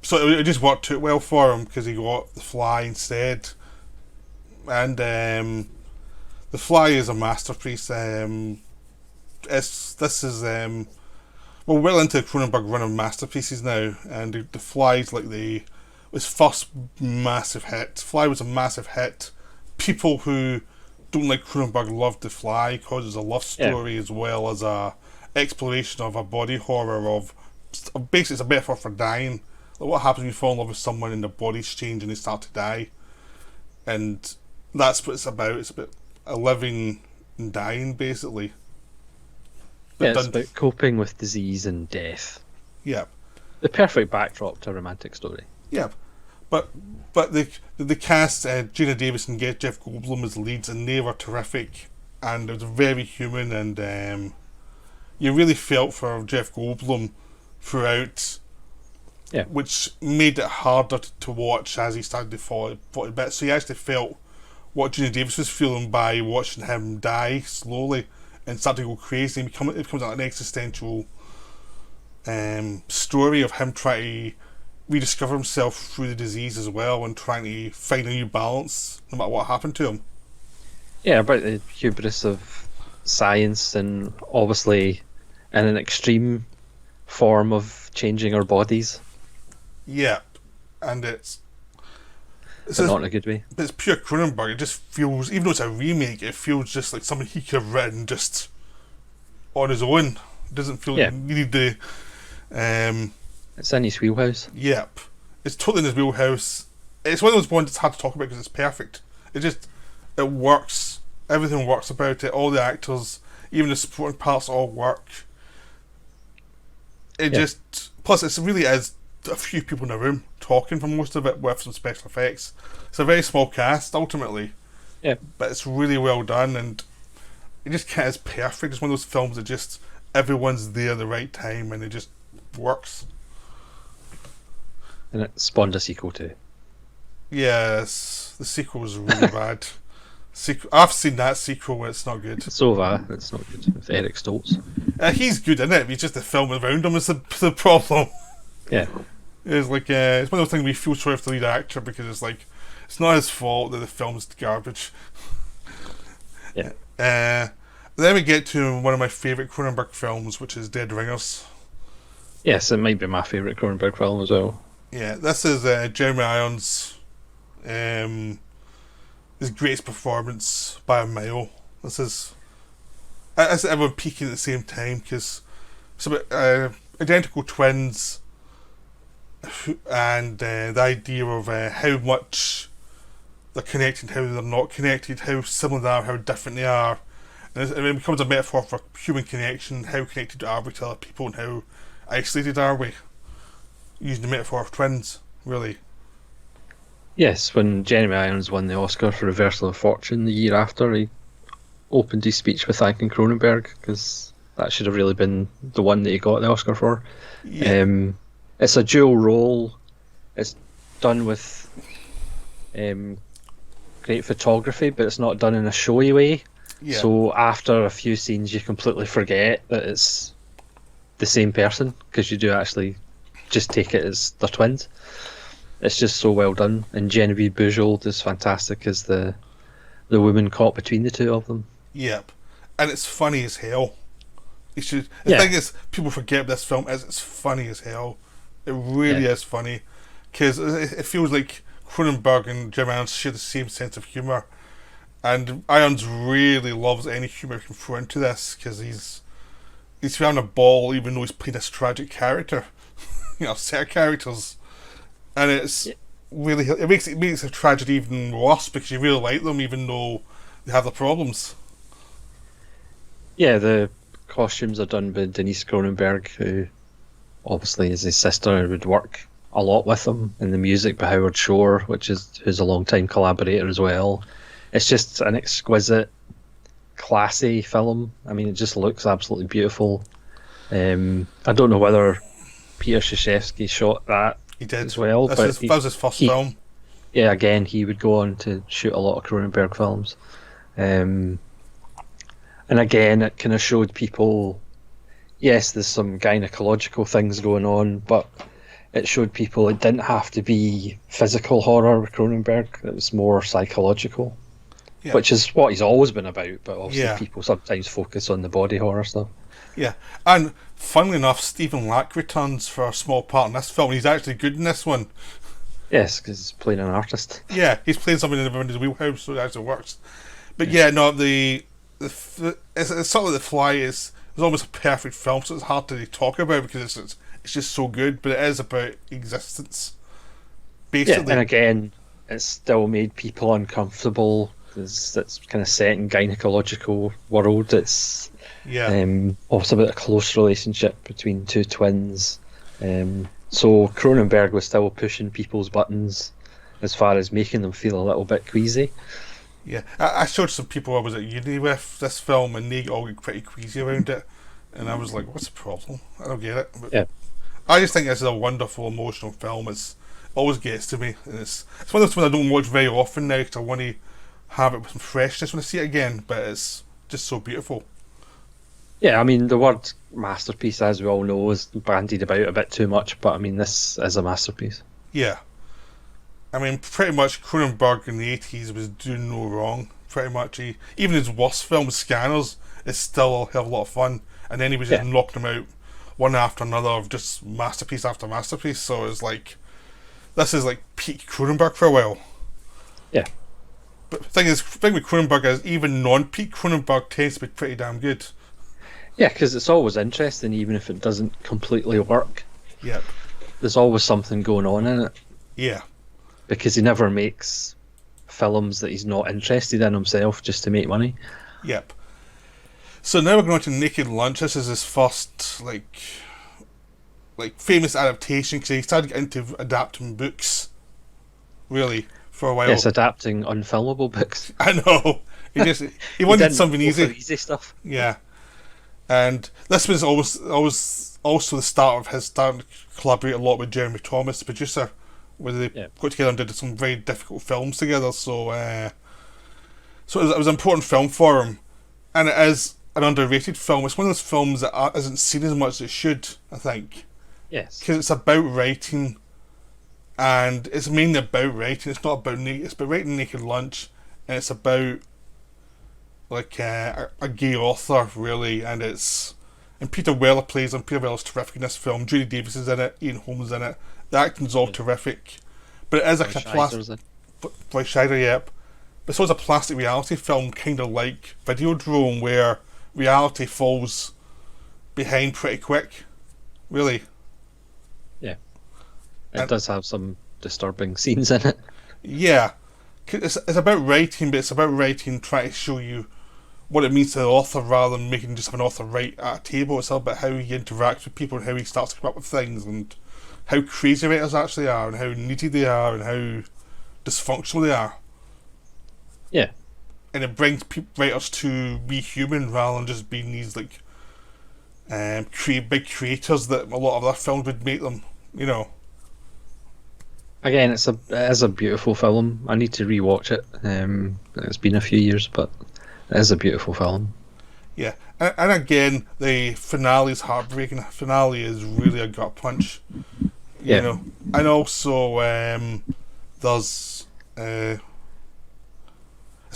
so it just worked out well for him because he got The Fly instead. And The Fly is a masterpiece. We're well into the Cronenberg run of masterpieces now, and The Fly is like his first massive hit. Fly was a massive hit. People who don't like Cronenberg loved The Fly because it's a love story as well as a exploration of a body horror of basically it's a metaphor for dying. Like what happens when you fall in love with someone and their bodies change and they start to die, and that's what it's about. It's about living and dying basically. But it's about coping with disease and death. Yeah. The perfect backdrop to a romantic story. Yeah, but the cast, Gina Davis and Jeff Goldblum as leads, and they were terrific, and it was very human, and you really felt for Jeff Goldblum throughout, which made it harder to watch as he started to fall a bit. So you actually felt what Gina Davis was feeling by watching him die slowly and start to go crazy. It becomes like an existential story of him trying to rediscover himself through the disease as well, and trying to find a new balance no matter what happened to him. Yeah, about the hubris of science, and obviously in an extreme form of changing our bodies. Yeah, and it's not in a good way. But it's pure Cronenberg. It just feels, even though it's a remake, it feels just like something he could have written just on his own. It doesn't feel like he needed the it's in his wheelhouse. Yep. It's totally in his wheelhouse. It's one of those ones that's hard to talk about because it's perfect. It works. Everything works about it. All the actors, even the supporting parts, all work. Plus it really is a few people in the room talking for most of it with some special effects. It's a very small cast, ultimately. Yeah. But it's really well done, and it just is perfect. It's one of those films that just everyone's there at the right time, and it just works. And it spawned a sequel too. Yes, the sequel was really bad. I've seen that sequel, and it's not good. So far, it's not good with Eric Stoltz. He's good in it. It's just the film around him is the problem. Yeah. It's like it's one of those things we feel sorry for the lead actor because it's like it's not his fault that the film's garbage. Yeah. Then we get to one of my favourite Cronenberg films, which is Dead Ringers. Yes, it might be my favourite Cronenberg film as well. Yeah, this is Jeremy Irons' his greatest performance by a mile. This is everyone peaking at the same time because it's about identical twins and the idea of how much they're connected, how they're not connected, how similar they are, how different they are. And it becomes a metaphor for human connection, how connected are we to other people and how isolated are we, using the metaphor of twins, really. Yes, when Jeremy Irons won the Oscar for Reversal of Fortune the year after, he opened his speech with thanking Cronenberg, because that should have really been the one that he got the Oscar for. Yeah. It's a dual role. It's done with great photography, but it's not done in a showy way. Yeah. So after a few scenes, you completely forget that it's the same person, because you do actually just take it as they're twins. It's just so well done, and Genevieve Bujold is fantastic as the woman caught between the two of them. Yep, and it's funny as hell. The thing is, people forget this film is it's funny as hell. It really is funny, because it feels like Cronenberg and Jim Irons share the same sense of humour, and Irons really loves any humour he can throw into this because he's having a ball even though he's playing this tragic character, set of characters. And it's really it makes a tragedy even worse because you really like them even though they have the problems. Yeah, the costumes are done by Denise Cronenberg, who obviously is his sister and would work a lot with him, and the music by Howard Shore, who's a long-time collaborator as well. It's just an exquisite, classy film. I mean, it just looks absolutely beautiful. I don't know whether Peter Krzyzewski shot that. He did as well. That was his first film. Yeah, again, he would go on to shoot a lot of Cronenberg films. And again, it kind of showed people, yes, there's some gynecological things going on, but it showed people it didn't have to be physical horror with Cronenberg. It was more psychological, which is what he's always been about, but obviously people sometimes focus on the body horror stuff. Yeah, and funnily enough, Stephen Lack returns for a small part in this film. He's actually good in this one. Yes, because he's playing an artist. Yeah, he's playing something in his wheelhouse, so it actually works. But it's sort of The Fly is almost a perfect film, so it's hard to talk about because it's just so good. But it is about existence, basically. Yeah, and again, it's still made people uncomfortable. It's kind of set in gynecological world. It's also about a close relationship between two twins. So Cronenberg was still pushing people's buttons as far as making them feel a little bit queasy. Yeah, I showed some people I was at uni with this film, and they all get pretty queasy around it, and I was like, "What's the problem? I don't get it." But I just think this is a wonderful emotional film. It always gets to me, and it's one of those ones I don't watch very often now because I want to have it with some freshness when I see it again. But it's just so beautiful. Yeah, I mean, the word masterpiece, as we all know, is bandied about a bit too much, but I mean, this is a masterpiece. Yeah. I mean, pretty much Cronenberg in the 80s was doing no wrong, pretty much. Even his worst film, Scanners, is still a hell of a lot of fun, and then he was just knocking them out one after another of just masterpiece after masterpiece, so it's like, this is like peak Cronenberg for a while. Yeah. But the thing with Cronenberg is, even non-peak Cronenberg tends to be pretty damn good. Yeah, because it's always interesting, even if it doesn't completely work. Yep. There's always something going on in it. Yeah. Because he never makes films that he's not interested in himself just to make money. Yep. So now we're going to Naked Lunch. This is his first, like famous adaptation, because he started getting into adapting books, really, for a while. Yes, adapting unfilmable books. I know. He wanted something easy. Easy stuff. Yeah. And this was always also the start of his starting to collaborate a lot with Jeremy Thomas, the producer, where they Yeah. got together and did some very difficult films together. So it was an important film for him, and it is an underrated film. It's one of those films that isn't seen as much as it should, I think, Yes. because it's about writing, and it's mainly about writing. It's not about it's about writing Naked Lunch, and it's about like a gay author really, and Peter Weller plays him. Peter Weller's terrific in this film. Judy Davis is in it. Ian Holmes is in it. The acting's all terrific, but it is like a plastic. Roy Scheider, yep. But so it's a plastic reality film, kind of like Videodrome, where reality falls behind pretty quick. Really. Yeah. It does have some disturbing scenes in it. Yeah. It's about writing, but it's about writing trying to show you what it means to the author rather than making just have an author write at a table. It's all about how he interacts with people and how he starts to come up with things and how crazy writers actually are and how needy they are and how dysfunctional they are. Yeah. And it brings writers to be human rather than just being these like big creators that a lot of other films would make them, you know. Again, it is a beautiful film. I need to rewatch it. It's been a few years, but it is a beautiful film. Yeah, and again, the finale is heartbreaking. The finale is really a gut punch. You know, and also there's it's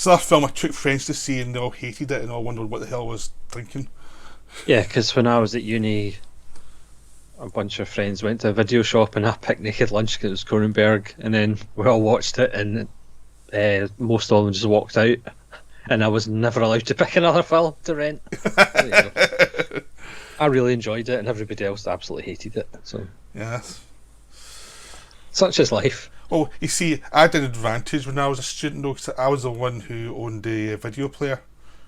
another film I took friends to see and they all hated it and all wondered what the hell I was thinking. Yeah, because when I was at uni, a bunch of friends went to a video shop and I picked Naked Lunch because it was Cronenberg, and then we all watched it, and most of them just walked out, and I was never allowed to pick another film to rent. I really enjoyed it, and everybody else absolutely hated it. So yes, such is life. Oh, you see, I had an advantage when I was a student though, because I was the one who owned a video player.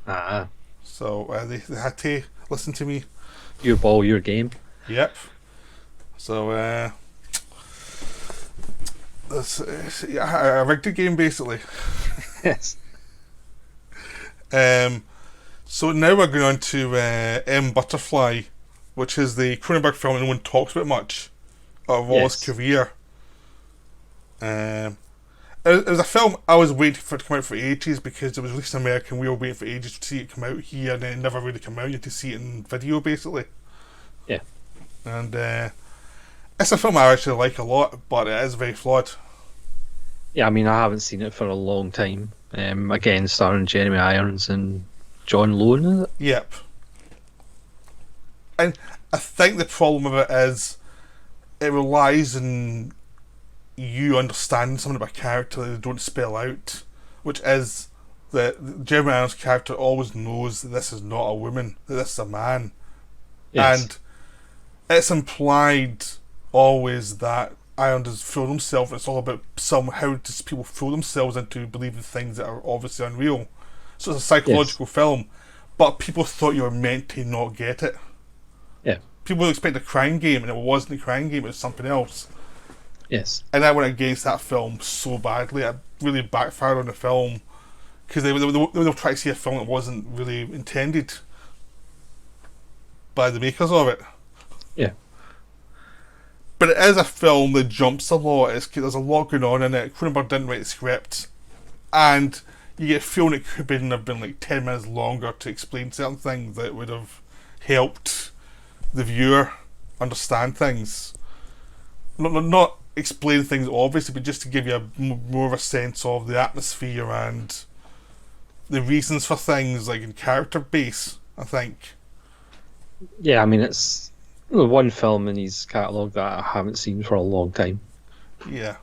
Ah, so they had to listen to me. Your ball, your game. Yep. So, I rigged the game basically. Yes. So now we're going on to M. Butterfly, which is the Cronenberg film no one talks about much of all his career. It was a film I was waiting for it to come out for ages because it was released in America and we were waiting for ages to see it come out here, and then it never really came out. You had to see it in video basically. Yeah. And it's a film I actually like a lot, but it is very flawed. Yeah, I mean, I haven't seen it for a long time. Again, starring Jeremy Irons and John Lone, is it? Yep. And I think the problem with it is it relies on you understanding something about a character that they don't spell out, which is that Jeremy Irons' character always knows that this is not a woman, that this is a man. Yes. And it's implied always that Irons has fooled himself, and it's all about how does people fool themselves into believing things that are obviously unreal. So it's a psychological film, but people thought you were meant to not get it. Yeah. People expect a crime game, and it wasn't a crime game, it was something else. Yes. And I went against that film so badly. It really backfired on the film because they were trying to see a film that wasn't really intended by the makers of it. Yeah. But it is a film that jumps a lot. There's a lot going on in it. Cronenberg didn't write the script, and you get a feeling it could have been like 10 minutes longer to explain certain things that would have helped the viewer understand things. Not explain things obviously, but just to give you more of a sense of the atmosphere and the reasons for things, like in character base, I think. Yeah, I mean, it's the one film in his catalogue that I haven't seen for a long time. Yeah.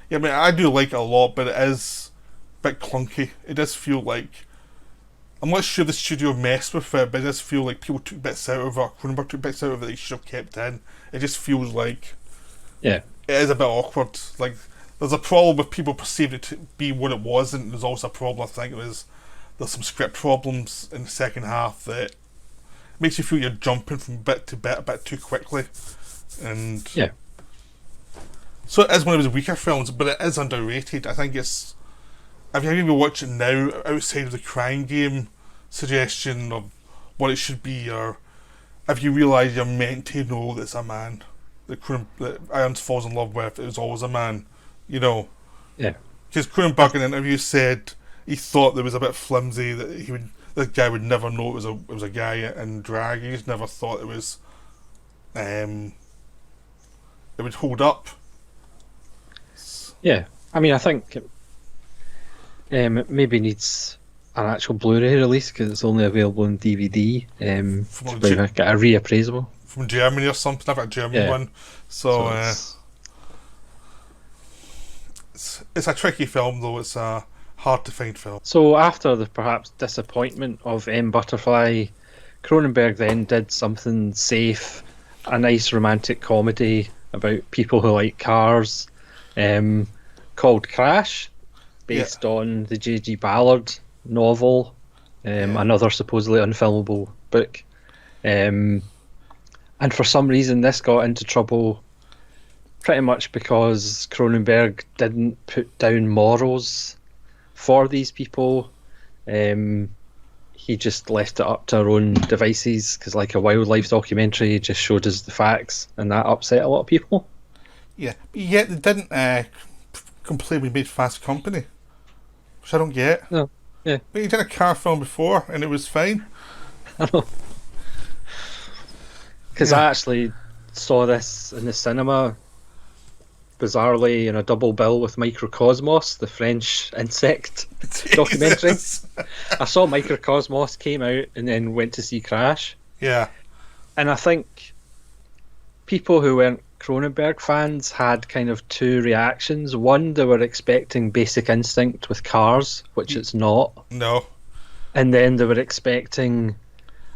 Yeah, I mean, I do like it a lot, but it is a bit clunky. It does feel like... I'm not sure the studio messed with it, but it does feel like people took bits out of it. Cronenberg took bits out of it that they should have kept in. It just feels like... Yeah. It is a bit awkward. Like, there's a problem with people perceiving it to be what it wasn't. There's also a problem, I think, there's some script problems in the second half that makes you feel you're jumping from bit to bit a bit too quickly. And yeah. So it is one of his weaker films, but it is underrated. I think it's... If you even watch it now, outside of the crime game suggestion of what it should be, or if you realise you're meant to know that it's a man that Irons falls in love with, it was always a man, you know. Yeah. Because Cronenberg in an interview said he thought there was a bit flimsy, that this guy would never know it was a guy in drag. He just never thought it was it would hold up. Yeah. I mean, I think it maybe needs an actual Blu-ray release because it's only available in DVD. To maybe get a reappraisal from Germany or something. I've got a German one, so it's a tricky film though. It's a hard to find film. So after the perhaps disappointment of M Butterfly, Cronenberg then did something safe, a nice romantic comedy about people who like cars, called Crash, based on the J.G. Ballard novel, another supposedly unfilmable book. And for some reason this got into trouble pretty much because Cronenberg didn't put down morals for these people. He just left it up to our own devices because, like a wildlife documentary, just showed us the facts, and that upset a lot of people. Yeah, but yet they didn't complain we made Fast Company, which I don't get. No, yeah. But he did a car film before, and it was fine. I know. Because I actually saw this in the cinema, bizarrely, in a double bill with Microcosmos, the French insect documentary. I saw Microcosmos, came out, and then went to see Crash. Yeah. And I think people who weren't Cronenberg fans had kind of two reactions. One, they were expecting Basic Instinct with cars, which it's not. No. And then they were expecting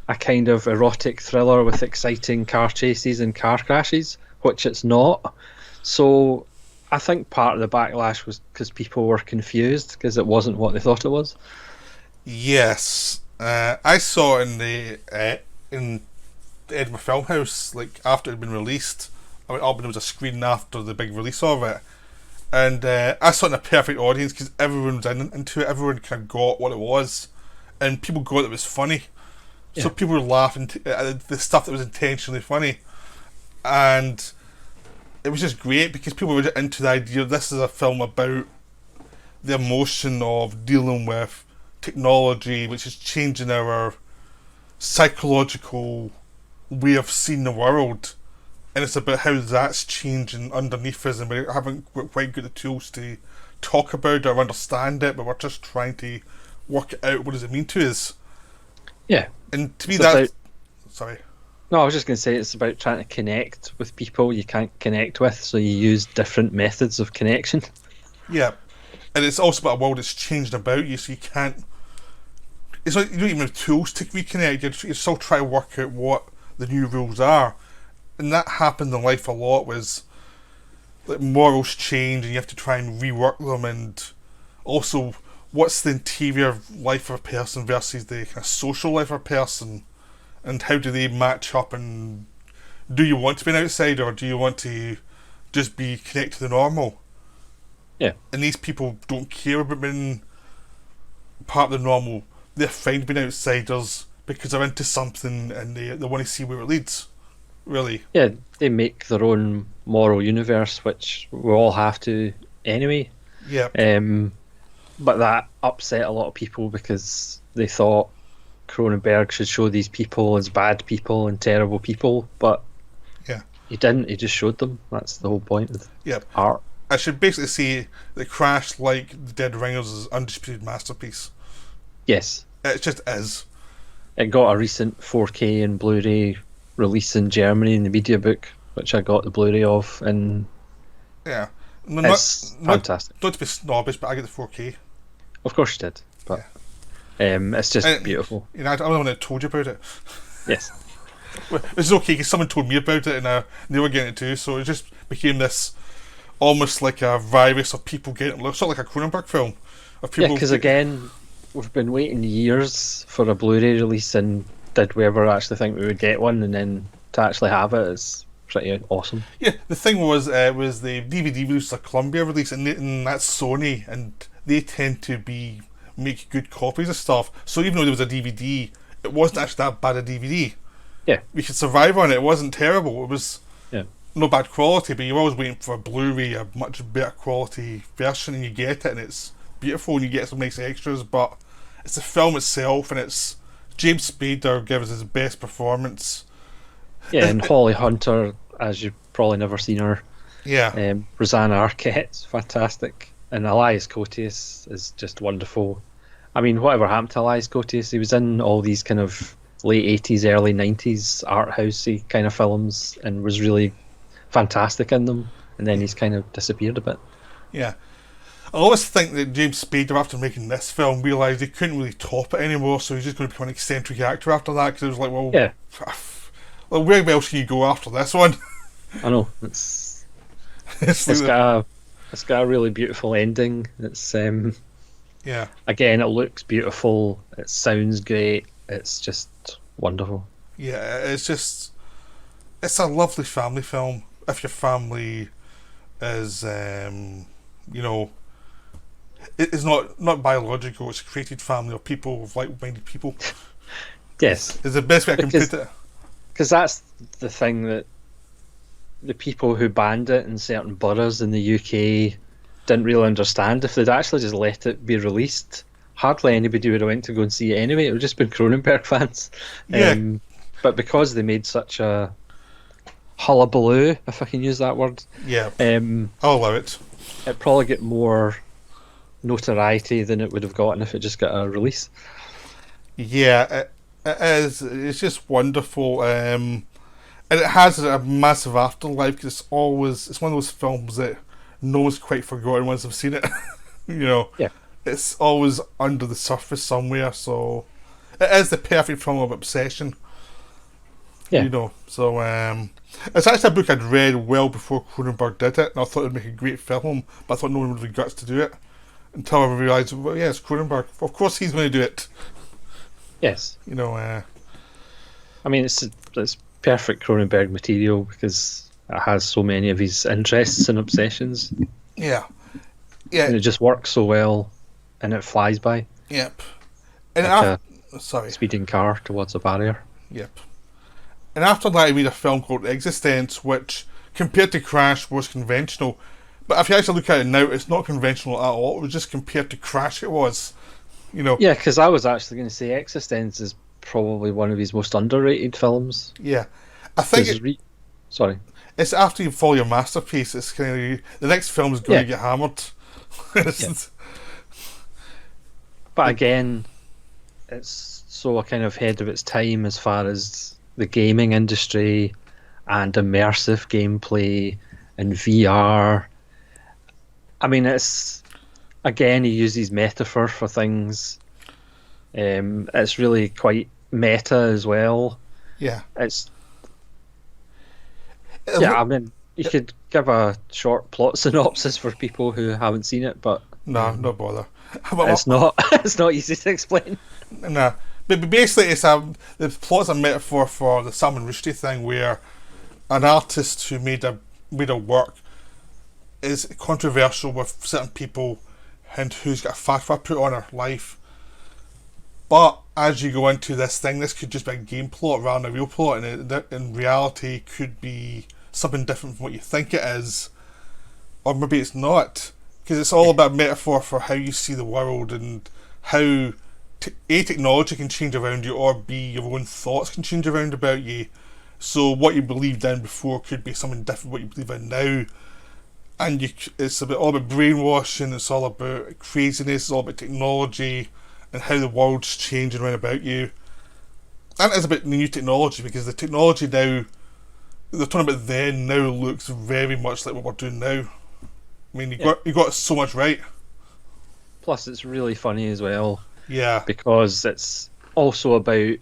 a kind of erotic thriller with exciting car chases and car crashes, which it's not. So I think part of the backlash was because people were confused because it wasn't what they thought it was. Yes. I saw it in the Edinburgh Film House, like after it had been released. I went up and there was a screening after the big release of it. And I saw it in a perfect audience because everyone was into it. Everyone kind of got what it was. And people got it was funny. Yeah. So people were laughing at the stuff that was intentionally funny. And it was just great because people were into the idea this is a film about the emotion of dealing with technology, which is changing our psychological way of seeing the world. And it's about how that's changing underneath us, and we haven't quite got the tools to talk about it or understand it, but we're just trying to work it out. What does it mean to us? Yeah. And to me, that's... Sorry. No, I was just going to say it's about trying to connect with people you can't connect with, so you use different methods of connection. Yeah. And it's also about a world that's changed about you, so you can't... It's like you don't even have tools to reconnect. You still try to work out what the new rules are. And that happened in life a lot, was like morals change and you have to try and rework them, and also what's the interior life of a person versus the kind of social life of a person, and how do they match up, and do you want to be an outsider or do you want to just be connected to the normal? Yeah. And these people don't care about being part of the normal. They're fine being outsiders because they're into something and they want to see where it leads. Really. Yeah, they make their own moral universe, which we all have to anyway. Yeah. But that upset a lot of people because they thought Cronenberg should show these people as bad people and terrible people, but he didn't. He just showed them. That's the whole point of art. I should basically say that Crash, like The Dead Ringers, is an undisputed masterpiece. Yes. It just is. It got a recent 4K and Blu-ray release in Germany in the media book, which I got the Blu-ray of, and it's fantastic. Not to be snobbish, but I get the 4K. Of course you did, but it's just beautiful. You know, I'm the one that told you about it. Yes. Which is okay because someone told me about it and they were getting it too, so it just became this almost like a virus of people getting it, sort of like a Cronenberg film. Of people. Yeah, because again, we've been waiting years for a Blu-ray release, and did we ever actually think we would get one? And then to actually have it is pretty awesome. Yeah, the thing was the DVD release, a Columbia release, and that's Sony, and they tend to make good copies of stuff. So even though there was a DVD, it wasn't actually that bad a DVD. Yeah, We could survive on it. It wasn't terrible. It was yeah, no bad quality, but you're always waiting for a Blu-ray, a much better quality version, and you get it, and it's beautiful, and you get some nice extras. But it's the film itself, and it's James Spader gives his best performance. yeah. And Holly Hunter, as you've probably never seen her, Yeah, Rosanna Arquette's fantastic, and Elias Koteas is just wonderful. I mean, whatever happened to Elias Koteas? He was in all these kind of late 80s, early 90s art housey kind of films and was really fantastic in them, and then he's kind of disappeared a bit. yeah. I always think that James Spader, after making this film, realised he couldn't really top it anymore, so he's just going to become an eccentric actor after that, because it was like, well, Yeah, well, where else can you go after this one? I know. It's It's it's like got a really beautiful ending. It's yeah, again, it looks beautiful. It sounds great. It's just wonderful. yeah, it's a lovely family film. If your family is, you know, it is not biological, it's a created family of people, of like-minded people. Yes, Is the best way I can because put it. because that's the thing that the people who banned it in certain boroughs in the UK didn't really understand. If they'd actually just let it be released, hardly anybody would have went to go and see it anyway. It would have just been Cronenberg fans. Yeah. But because they made such a hullabaloo, if I can use that word, Yeah, um, I'll allow it. it probably get more notoriety than it would have gotten if it just got a release. Yeah, it is. It's just wonderful, and it has a massive afterlife because it's one of those films that no one's quite forgotten once they've seen it. You know, Yeah. it's always under the surface somewhere. So it is the perfect film of obsession. Yeah. You know, so it's actually a book I'd read well before Cronenberg did it, and I thought it'd make a great film, but I thought no one would have the guts to do it until I realised, well, yeah, it's Cronenberg. Of course, he's going to do it. Yes. You know, I mean, it's perfect Cronenberg material because it has so many of his interests and obsessions, yeah, and yeah, it just works so well, and it flies by yep. And like sorry, a speeding car towards a barrier. yep. And after that, I made a film called Existence, which compared to Crash was conventional. But if you actually look at it now, it's not conventional at all. It was just compared to Crash, it was. You know, Yeah, because I was actually going to say Existence is probably one of his most underrated films. yeah. I think 'Cause Sorry. it's after you follow your masterpiece, it's kind of the next film is going Yeah. to get hammered. It's- But again, it's so kind of ahead of its time as far as the gaming industry and immersive gameplay and VR. I mean, it's again, he uses metaphor for things. It's really quite meta as well. yeah. It's yeah. I mean, you could give a short plot synopsis for people who haven't seen it, but No, no bother. But it's not it's not easy to explain. Nah, but basically, the plot's a metaphor for the Salman Rushdie thing, where an artist who made a work is controversial with certain people and who's got a fatwa put on her life. But as you go into this thing, this could just be a game plot rather than a real plot, and it, in reality, could be something different from what you think it is, or maybe it's not, because it's all about metaphor for how you see the world and how technology can change around you, or B, your own thoughts can change around about you. So what you believed in before could be something different what you believe in now. And it's all about brainwashing, it's all about craziness, it's all about technology and how the world's changing around about you. And it's about new technology, because the technology now, they're talking about then, now looks very much like what we're doing now. I mean, you got so much right. Plus, it's really funny as well Yeah, because it's also about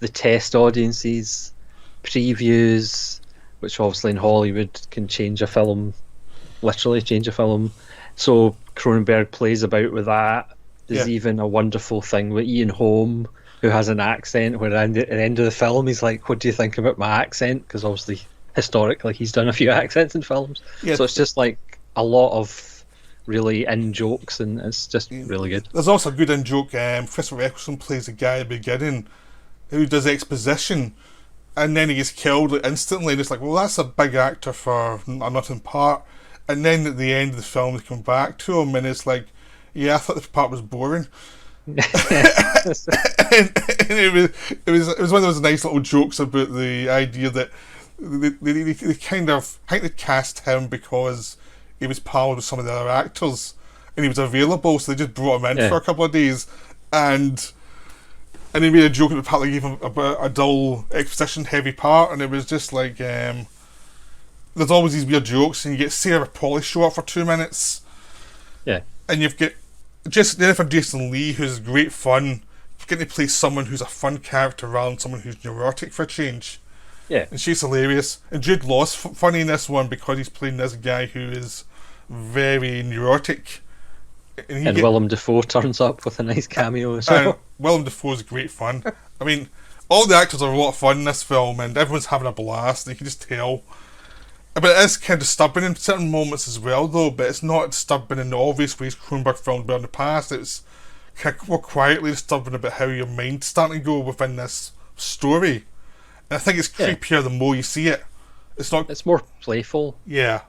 the test audiences, previews, which obviously in Hollywood can change a film, literally change a film. So Cronenberg plays about with that. There's even a wonderful thing with Ian Holm, who has an accent, where at the end of the film he's like, what do you think about my accent? Because obviously, historically, he's done a few accents in films. Yeah. So it's just like a lot of really in jokes, and it's just really good. There's also a good in joke. Christopher Eccleston plays the guy at the beginning, who does exposition, and then he gets killed like, instantly. And it's like, well, that's a big actor for a nothing part. And then at the end of the film, they come back to him, and it's like, yeah, I thought this part was boring. and it was one of those nice little jokes about the idea that they kind of, I think they cast him because he was pals with some of the other actors and he was available, so they just brought him in for a couple of days, and he made a joke about the part, they gave him a dull exposition heavy part, and it was just like there's always these weird jokes, and you get Sarah Polley show up for 2 minutes, and you've got just Jennifer Jason Leigh, who's great fun, getting to play someone who's a fun character rather than someone who's neurotic for a change. Yeah. And she's hilarious. And Jude Law's funny in this one because he's playing this guy who is very neurotic. And Willem Dafoe turns up with a nice cameo as well. Willem Dafoe's great fun. I mean, all the actors are a lot of fun in this film, and everyone's having a blast, and you can just tell. But it is kind of disturbing in certain moments as well, though, but it's not disturbing in the obvious ways Cronenberg filmed were in the past. It's kind of more quietly disturbing about how your mind's starting to go within this story. And I think it's creepier the more you see it. It's more playful. Yeah.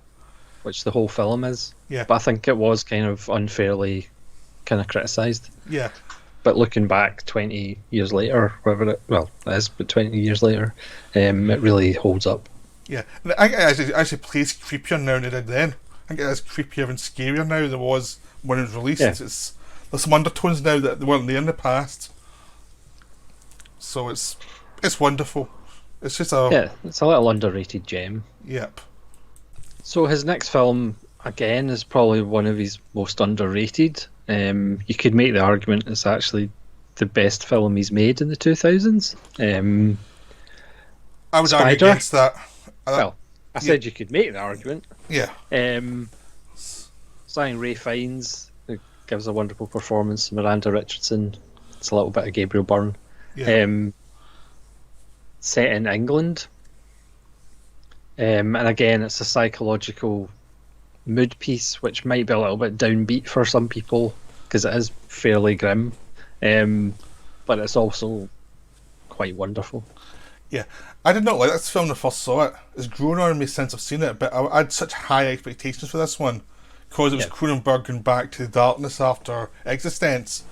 Which the whole film is. Yeah. But I think it was kind of unfairly kind of criticised. Yeah. But looking back 20 years later, it is, but 20 years later, it really holds up. Yeah. And I think it actually plays creepier now than it did then. I think it is creepier and scarier now than it was when it was released. Yeah. There's some undertones now that weren't there in the past. So it's wonderful. It's just it's a little underrated gem. Yep. So his next film, again, is probably one of his most underrated. You could make the argument it's actually the best film he's made in the 2000s. I would argue against that. Well, I said you could make the argument. Yeah. Starring Ray Fiennes, who gives a wonderful performance. Miranda Richardson. It's a little bit of Gabriel Byrne. Yeah. Set in England. And again, it's a psychological mood piece, which might be a little bit downbeat for some people because it is fairly grim. But it's also quite wonderful. Yeah, I did not like this film when I first saw it. It's grown on me since I've seen it, but I had such high expectations for this one because it was Cronenberg going back to the darkness after Existence.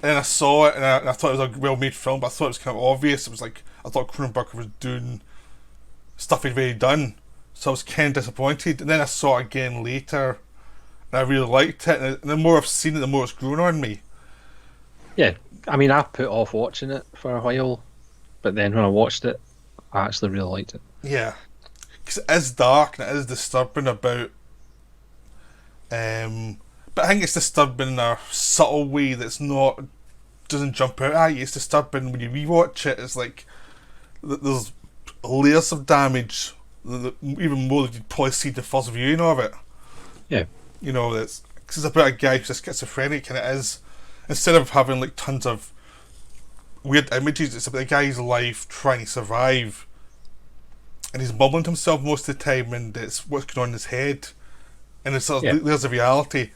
And then I saw it, and I thought it was a well-made film, but I thought it was kind of obvious. It was like, I thought Cronenberg was doing stuff he'd already done, so I was kind of disappointed. And then I saw it again later, and I really liked it. And the more I've seen it, the more it's grown on me. Yeah, I mean, I put off watching it for a while, but then when I watched it, I actually really liked it. Yeah, because it is dark and it is disturbing about. But I think it's disturbing in a subtle way doesn't jump out at you. It's disturbing when you rewatch it. It's like there's layers of damage, even more than you'd probably see in the first viewing of it. Yeah. You know, it's about a guy who's a schizophrenic, and it is, instead of having like tons of weird images, it's about the guy's life trying to survive, and he's mumbling to himself most of the time, and it's what's going on in his head, and it's sort of, there's a reality.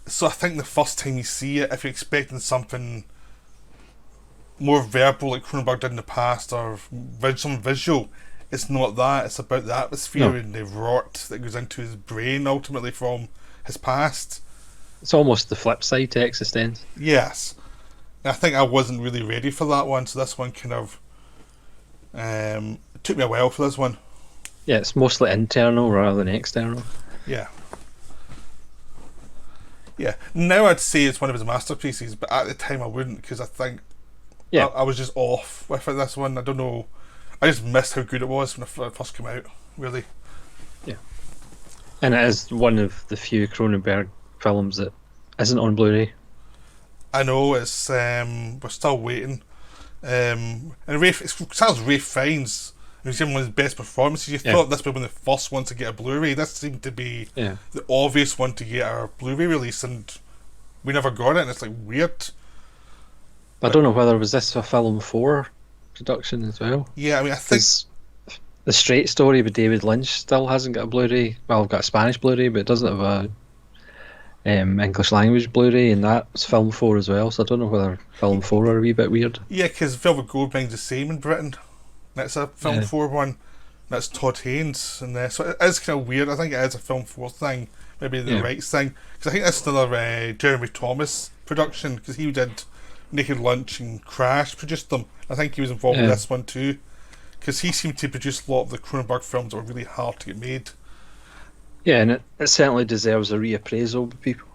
So I think the first time you see it, if you're expecting something more verbal like Cronenberg did in the past, or some visual, it's not that. It's about the atmosphere and the rot that goes into his brain ultimately from his past. It's almost the flip side to Existence. Yes. And I think I wasn't really ready for that one, so this one kind of it took me a while for this one. Yeah, it's mostly internal rather than external. Yeah. Yeah. Now I'd say it's one of his masterpieces, but at the time I wouldn't, because I think I was just off with this one. I don't know. I just missed how good it was when it first came out, really. Yeah. And it is one of the few Cronenberg films that isn't on Blu-ray. I know, it's we're still waiting. And it sounds Ray Fiennes, who's in one of his best performances. You thought this would be one of the first ones to get a Blu-ray. This seemed to be the obvious one to get our Blu-ray release, and we never got it, and it's like weird. I don't know whether was this a film 4 production as well. Yeah, I mean, I think The Straight Story with David Lynch still hasn't got a Blu-ray. Well, I've got a Spanish Blu-ray, but it doesn't have English language Blu-ray, and that's film 4 as well. So I don't know whether film 4 are a wee bit weird. Yeah, because Velvet Goldming's the same in Britain. That's a film Yeah, 4 one. That's Todd Haynes, and so it is kind of weird. I think it is a film 4 thing, maybe the yeah, rights thing, because I think that's another Jeremy Thomas production, because he did Naked Lunch and Crash, produced them. I think he was involved in yeah, this one too, because he seemed to produce a lot of the Cronenberg films that were really hard to get made. yeah, and it certainly deserves a reappraisal by people.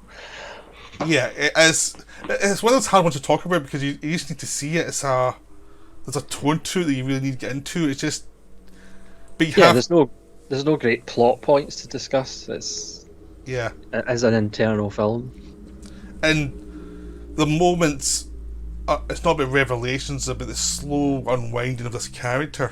Yeah, it is. It's one of those hard ones to talk about because you just need to see it. There's a tone to it that you really need to get into. It's just, but you Yeah, have, there's no great plot points to discuss. yeah, It is an internal film. and the moments. It's not about revelations, it's about the slow unwinding of this character.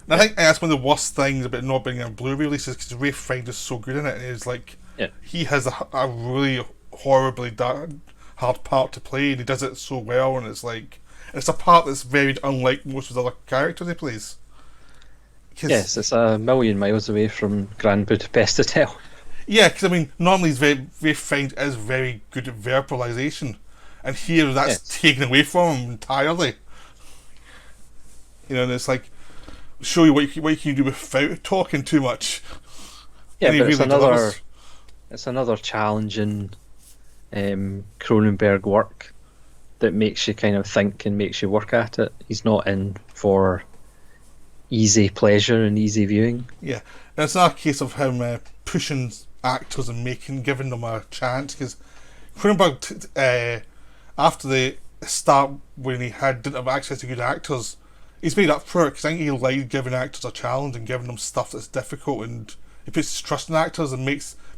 And I think that's one of the worst things about not being a Blu-ray release is because Ray Fiennes is so good in it, and it's like Yeah, he has a really horribly hard part to play, and he does it so well. And it's a part that's very unlike most of the other characters he plays. yes, it's a million miles away from Grand Budapest Hotel. Yeah, because I mean, normally he's very Fiennes is very good at verbalization, and here that's Yes, taken away from him entirely. You know, and it's like show you what you can do without talking too much. yeah, And he but really delivers. it's another challenging Cronenberg work that makes you kind of think and makes you work at it. He's not in for easy pleasure and easy viewing. Yeah, and it's not a case of him pushing actors and giving them a chance because Cronenberg, after the start when didn't have access to good actors, he's made up for it because I think he liked giving actors a challenge and giving them stuff that's difficult, and he puts his trust in actors and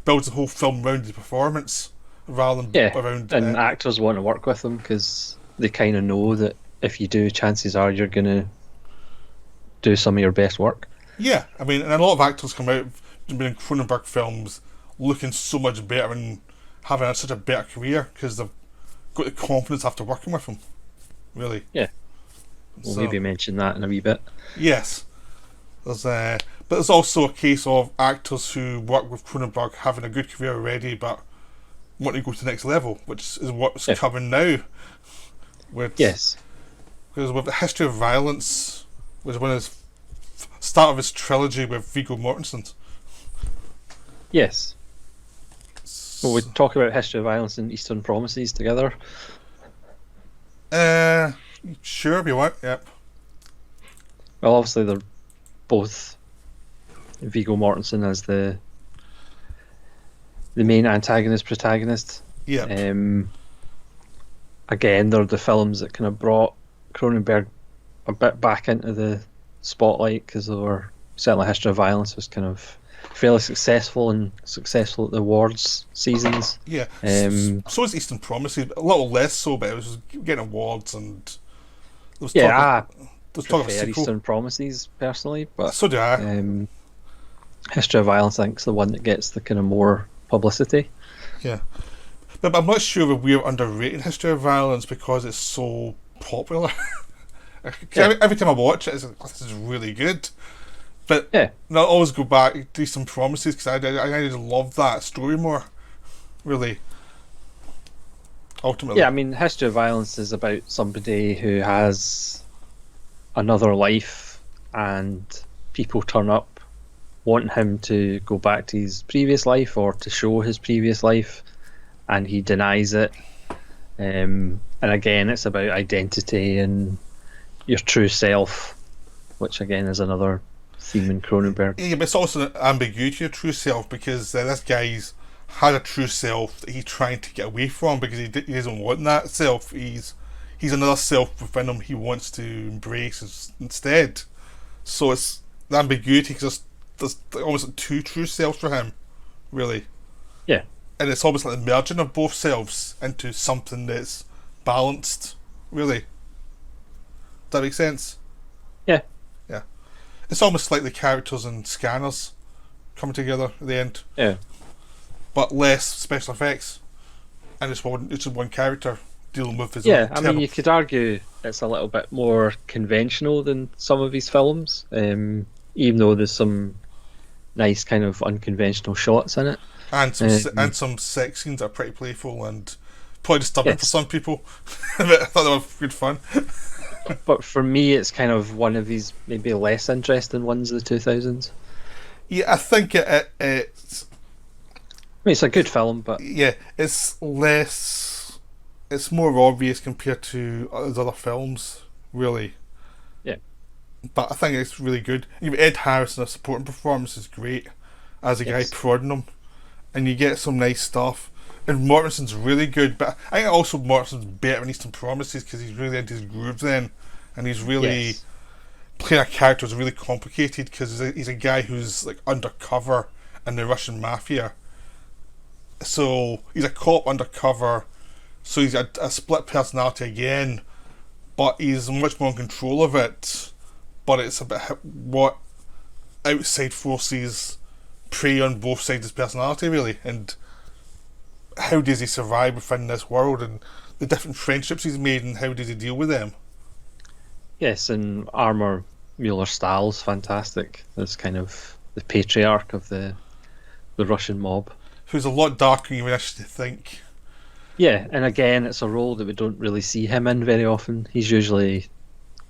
builds the whole film around the performance rather than Yeah, around. and actors want to work with him because they kind of know that if you do, chances are you're going to do some of your best work. Yeah, I mean, and a lot of actors come out in Cronenberg films looking so much better and having such a better career because they've got the confidence after working with him. Really. Yeah, we'll So, maybe mention that in a wee bit. yes, but there's also a case of actors who work with Cronenberg having a good career already, but wanting to go to the next level, which is what's Yeah. coming now. With Yes, because with the History of Violence was one of his start of his trilogy with Viggo Mortensen. yes. Well, we talk about History of Violence and Eastern Promises together. Uh, sure, if you want. Yep. Well, obviously they're both Viggo Mortensen as the main antagonist protagonist. Yep. Again, they're the films that kind of brought Cronenberg a bit back into the spotlight because they were certainly History of Violence was kind of fairly successful at the awards seasons. Yeah. Um, So is Eastern Promises, a little less so, but it was getting awards and there was yeah, talk I there was talk of a prefer sequel. Eastern Promises personally, but So do I. History of Violence I think is the one that gets the kind of more publicity. Yeah. But I'm not sure if we're underrating History of Violence because it's so popular. 'Cause Yeah. every time I watch it, it's like, oh, this is really good. But Yeah, and I'll always go back to some promises because I just love that story more. Really, ultimately. yeah. I mean, History of Violence is about somebody who has another life, and people turn up wanting him to go back to his previous life or to show his previous life, and he denies it. And again, it's about identity and your true self, which again is another theme in Cronenberg. Yeah, but it's also an ambiguity of true self because this guy's had a true self that he's trying to get away from because he doesn't want that self. He's another self within him he wants to embrace instead. So it's the ambiguity because there's almost like two true selves for him, really. Yeah, And it's almost like the merging of both selves into something that's balanced, really. Does that make sense? yeah, Yeah. It's almost like the characters and Scanners coming together at the end, yeah. but less special effects, and it's just one character dealing with his Yeah, own I mean, terrible. you could argue it's a little bit more conventional than some of his films, even though there's some nice kind of unconventional shots in it. and some sex scenes are pretty playful and probably disturbing for yes, some people. But I thought they were good fun. but for me, it's kind of one of these maybe less interesting ones of the 2000s. Yeah, I think it's I mean, it's a good film, but yeah, it's less, it's more obvious compared to those other films, really. yeah, But I think it's really good. You've Ed Harris in a supporting performance is great as a guy yes, prodding him, and you get some nice stuff. And Mortensen's really good, but I think also Mortensen's better in Eastern Promises because he's really into his grooves then, and he's really yes, playing a character is really complicated because he's a guy who's like undercover in the Russian mafia. So he's a cop undercover, so he's a split personality again, but he's much more in control of it. But it's about what outside forces prey on both sides of his personality, really, and how does he survive within this world, and the different friendships he's made, and how does he deal with them? yes, and Armour Mueller-Stahl's fantastic. That's kind of the patriarch of the Russian mob. Who's a lot darker than you would actually think. Yeah, and again, it's a role that we don't really see him in very often. He's usually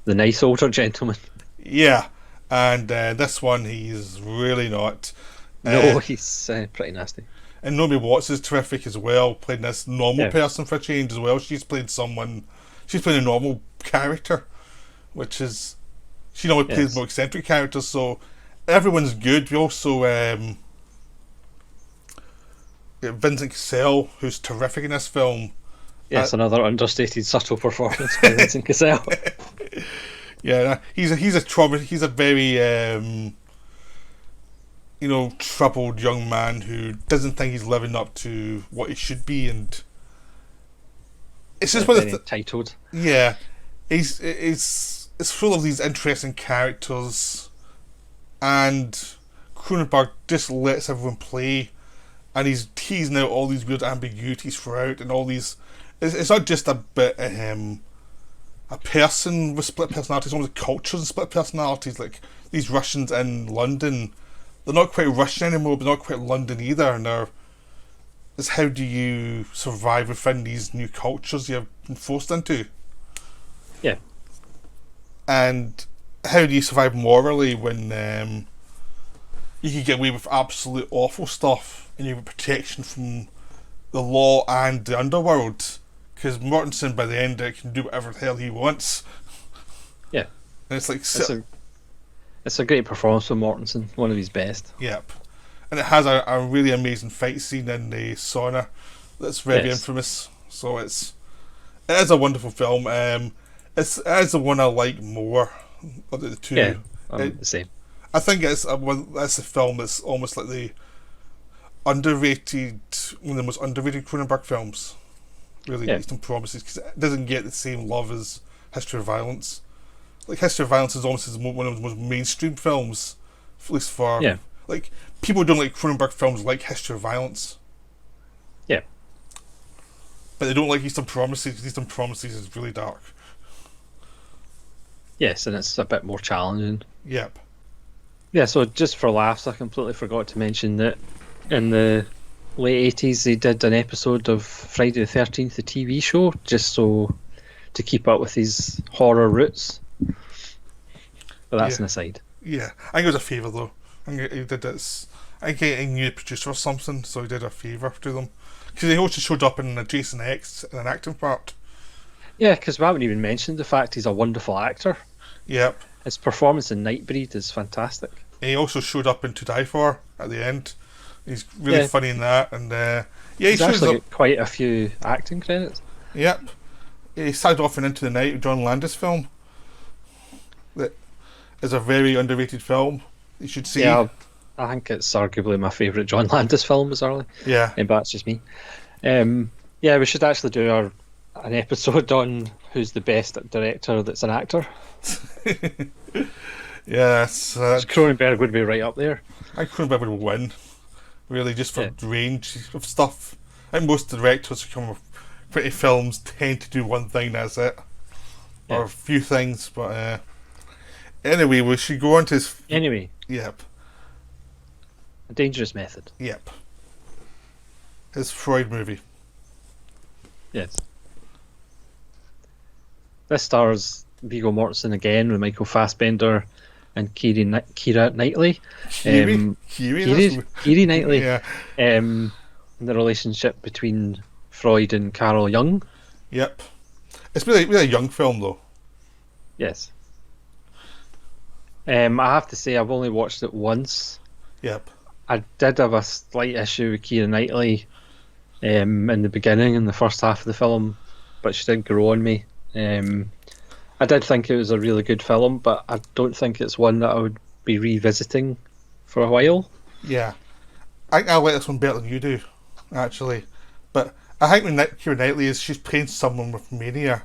the nice older gentleman. Yeah, and this one he's really not. No, he's pretty nasty. And Naomi Watts is terrific as well, playing this normal Yeah, person for a change as well. She's playing a normal character, which is, she normally plays yes, more eccentric characters, so everyone's good. We also, Vincent Cassel, who's terrific in this film. Uh, yes, another understated, subtle performance by Vincent Cassel. yeah, he's a very, troubled young man who doesn't think he's living up to what he should be, and it's just one of Very the entitled. yeah, it's full of these interesting characters, and Cronenberg just lets everyone play, and he's teasing out all these weird ambiguities throughout, and all these. It's not just a bit a person with split personalities, almost cultures and split personalities. Like these Russians in London, they're not quite Russian anymore, but not quite London either, and it's how do you survive within these new cultures you've been forced into? Yeah, And how do you survive morally when you can get away with absolute awful stuff and you have protection from the law and the underworld? Because Mortensen, by the end, can do whatever the hell he wants. yeah. And it's like, It's a great performance from Mortensen, one of his best. yep. And it has a really amazing fight scene in the sauna that's very Yes. infamous. So it is a wonderful film. It is the one I like more of the two. Yeah, I'm It, the same. I think that's a film that's almost like the underrated, one of the most underrated Cronenberg films. Really, Yeah, Eastern Promises, because it doesn't get the same love as History of Violence. Like History of Violence is almost one of the most mainstream films, at least for yeah, like people who don't like Cronenberg films like History of Violence, yeah. but they don't like Eastern Promises. Eastern Promises is really dark. Yes, and it's a bit more challenging. Yep. Yeah, so just for laughs, I completely forgot to mention that in the late 80s they did an episode of Friday the 13th, the TV show, just so to keep up with his horror roots. But that's Yeah. an aside. Yeah. I think it was a favour though. I think he did this. I think he knew the producer or something, so he did a favour to them. Because he also showed up in a Jason X in an acting part. Yeah, because we haven't even mentioned the fact he's a wonderful actor. Yep. His performance in Nightbreed is fantastic. And he also showed up in To Die For at the end. He's really Yeah. funny in that, and yeah, he He's shows actually up. got quite a few acting credits. Yep. He started off in Into the Night, John Landis film. That is a very underrated film. You should see. Yeah, I think it's arguably my favourite John Landis film bizarrely, Yeah. but that's just me. Yeah, we should actually do an episode on who's the best director that's an actor. Yeah. Cronenberg would be right up there. I Cronenberg would win. Really, just for Yeah. range of stuff. I think most directors who come with pretty films tend to do one thing, that's it. Or Yeah. a few things, but anyway, we should go on to his. Anyway, Yep. A Dangerous Method. Yep. his Freud movie. Yes. This stars Viggo Mortensen again with Michael Fassbender and Keira Knightley. Kiri? Kiri? Keira Knightley. Yeah. And the relationship between Freud and Carl Jung. Yep. It's really a young film, though. Yes. I have to say, I've only watched it once. Yep. I did have a slight issue with Keira Knightley in the beginning, in the first half of the film, but she did grow on me. I did think it was a really good film, but I don't think it's one that I would be revisiting for a while. Yeah. I like this one better than you do, actually. But I think with Keira Knightley is she's playing someone with mania.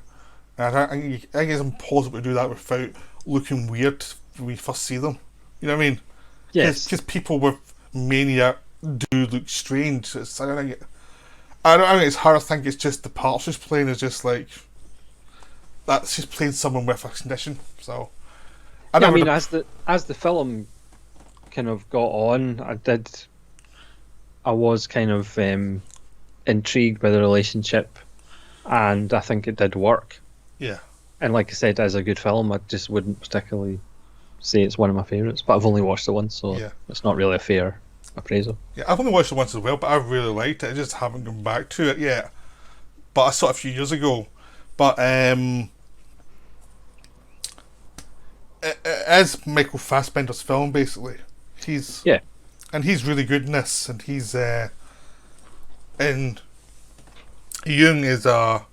And I think it's impossible to do that without looking weird when we first see them. You know what I mean? Yes. Because people with mania do look strange. I don't think it's hard. I think it's just the part she's playing is just like that. She's playing someone with a condition. So as the film kind of got on, I was kind of intrigued by the relationship, and I think it did work. Yeah. And like I said, as a good film, I just wouldn't particularly say it's one of my favourites. But I've only watched it once, so it's not really a fair appraisal. Yeah, I've only watched it once as well, but I really liked it. I just haven't gone back to it yet. But I saw it a few years ago. But it is Michael Fassbender's film, basically. And he's really good in this, and he's and Jung is a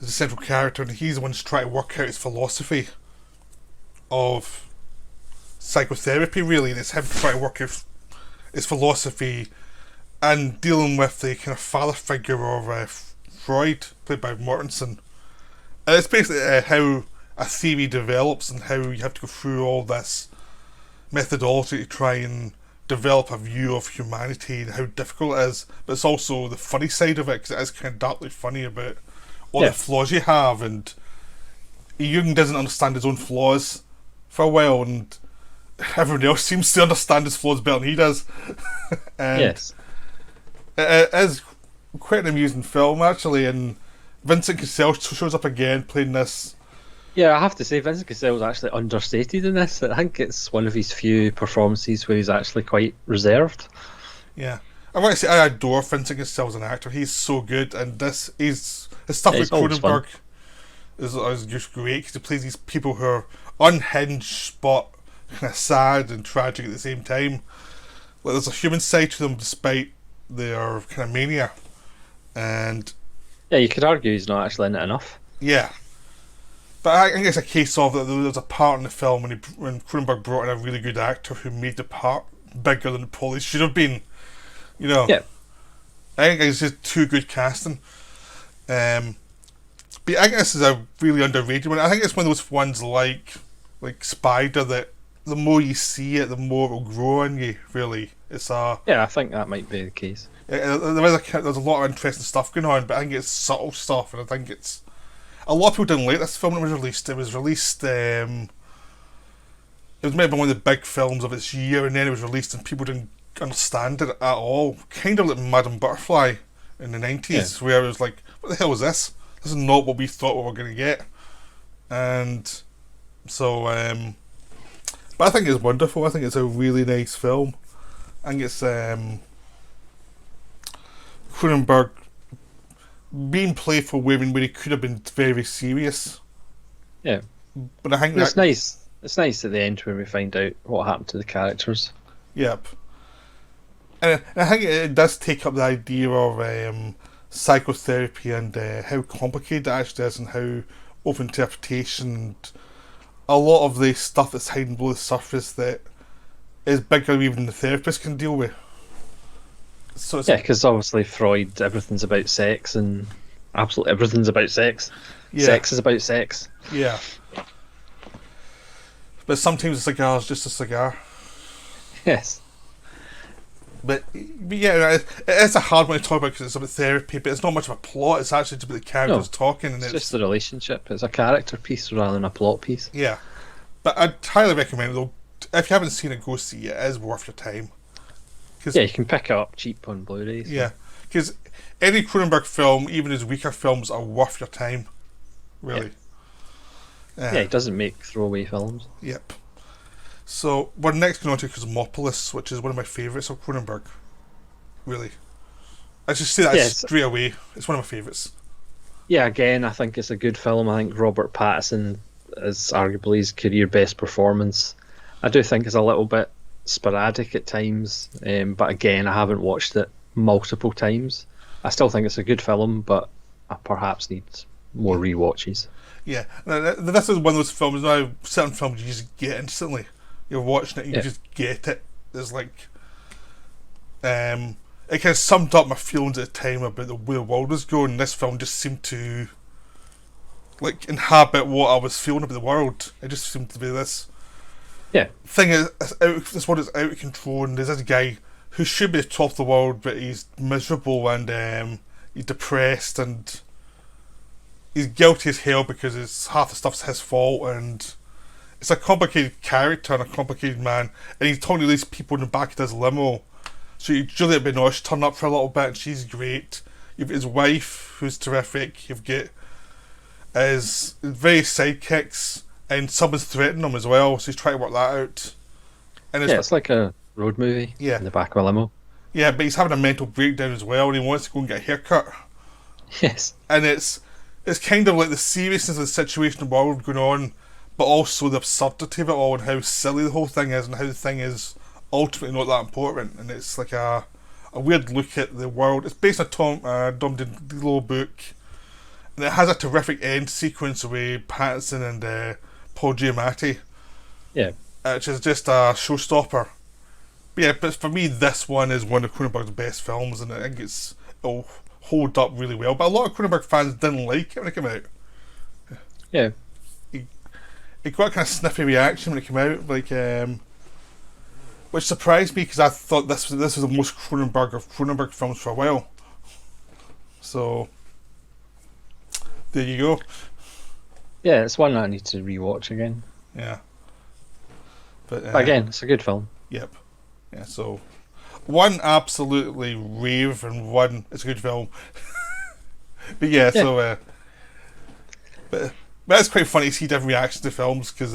central character, and he's the one who's trying to work out his philosophy of psychotherapy, really, and it's him trying to work out his philosophy and dealing with the kind of father figure of Freud, played by Mortensen. And it's basically how a theory develops and how you have to go through all this methodology to try and develop a view of humanity and how difficult it is. But it's also the funny side of it, because it is kind of darkly funny about all the flaws you have, and Jung doesn't understand his own flaws for a while, and everyone else seems to understand his flaws better than he does. And yes. It is quite an amusing film, actually, and Vincent Cassel shows up again playing this. Yeah, I have to say, Vincent Cassel is actually understated in this. I think it's one of his few performances where he's actually quite reserved. Yeah. I want to say I adore Vincent Cassel as an actor. He's so good, and his stuff with Cronenberg is just great, because he plays these people who are unhinged but kind of sad and tragic at the same time. Like, there's a human side to them despite their kind of mania. And yeah, you could argue he's not actually in it enough. Yeah. But I think it's a case of that there was a part in the film when Cronenberg brought in a really good actor who made the part bigger than it probably should have been. You know? Yeah. I think it's just too good casting. But I think this is a really underrated one. I think it's one of those ones like Spider that the more you see it, the more it will grow on you, really. Yeah, I think that might be the case. There's a lot of interesting stuff going on, but I think it's subtle stuff, and I think it's... A lot of people didn't like this film when it was released. It was released... it was maybe one of the big films of its year, and then it was released and people didn't understand it at all. Kind of like Madame Butterfly in the 90s, where it was like, what the hell is this? This is not what we thought we were going to get. And so... but I think it's wonderful. I think it's a really nice film. I think it's... Cronenberg being playful when he could have been very serious. Yeah. But I think it's nice. It's nice at the end where we find out what happened to the characters. Yep. And I think it does take up the idea of psychotherapy and how complicated it actually is, and how open interpretation and a lot of the stuff that's hiding below the surface that is bigger than even the therapist can deal with. So because obviously Freud, everything's about sex, and absolutely everything's about sex. Yeah. Sex is about sex. Yeah. But sometimes a cigar is just a cigar. Yes. But yeah, it's a hard one to talk about because it's about therapy, but it's not much of a plot. It's actually just about the characters talking. And it's just the relationship. It's a character piece rather than a plot piece. Yeah. But I'd highly recommend it, though. If you haven't seen it, go see it. It is worth your time. Yeah, you can pick it up cheap on Blu-rays. Yeah. Because any Cronenberg film, even his weaker films, are worth your time. Really. Yeah, he doesn't make throwaway films. Yep. So we're next going on to Cosmopolis, which is one of my favourites of Cronenberg. Really. I just say that straight away. It's one of my favourites. Yeah, again, I think it's a good film. I think Robert Pattinson is arguably his career best performance. I do think it's a little bit sporadic at times, but again, I haven't watched it multiple times. I still think it's a good film, but I perhaps need more rewatches. Yeah, this is one of those films. Now, certain films you just get instantly. You're watching it, you just get it. There's like, it kind of summed up my feelings at the time about the way the world was going. This film just seemed to like inhabit what I was feeling about the world. It just seemed to be this. Yeah. Thing is, this world is out of control, and there's this guy who should be the top of the world, but he's miserable and he's depressed and he's guilty as hell because half the stuff's his fault, and it's a complicated character and a complicated man, and he's talking to these people in the back of his limo. So Juliette Binoche turn up for a little bit, and she's great. You've got his wife, who's terrific. You've got his various sidekicks, and someone's threatening him as well, so he's trying to work that out. And it's like a road movie in the back of a limo. Yeah, but he's having a mental breakdown as well, and he wants to go and get a haircut. Yes. And it's kind of like the seriousness of the situation in the world going on, but also the absurdity of it all and how silly the whole thing is and how the thing is ultimately not that important. And it's like a weird look at the world. It's based on a Dom DeLillo book, and it has a terrific end sequence with Pattinson and Paul Giamatti. Yeah. Which is just a showstopper. But yeah, but for me, this one is one of Cronenberg's best films, and I think it'll hold up really well. But a lot of Cronenberg fans didn't like it when it came out. Yeah. It got a kind of sniffy reaction when it came out, like, which surprised me because I thought this was the most Cronenberg of Cronenberg films for a while. So there you go. Yeah, it's one I need to rewatch again. Yeah. But again, it's a good film. Yep. Yeah, so one absolutely rave and one it's a good film. But yeah, so but it's quite funny to see different reactions to films because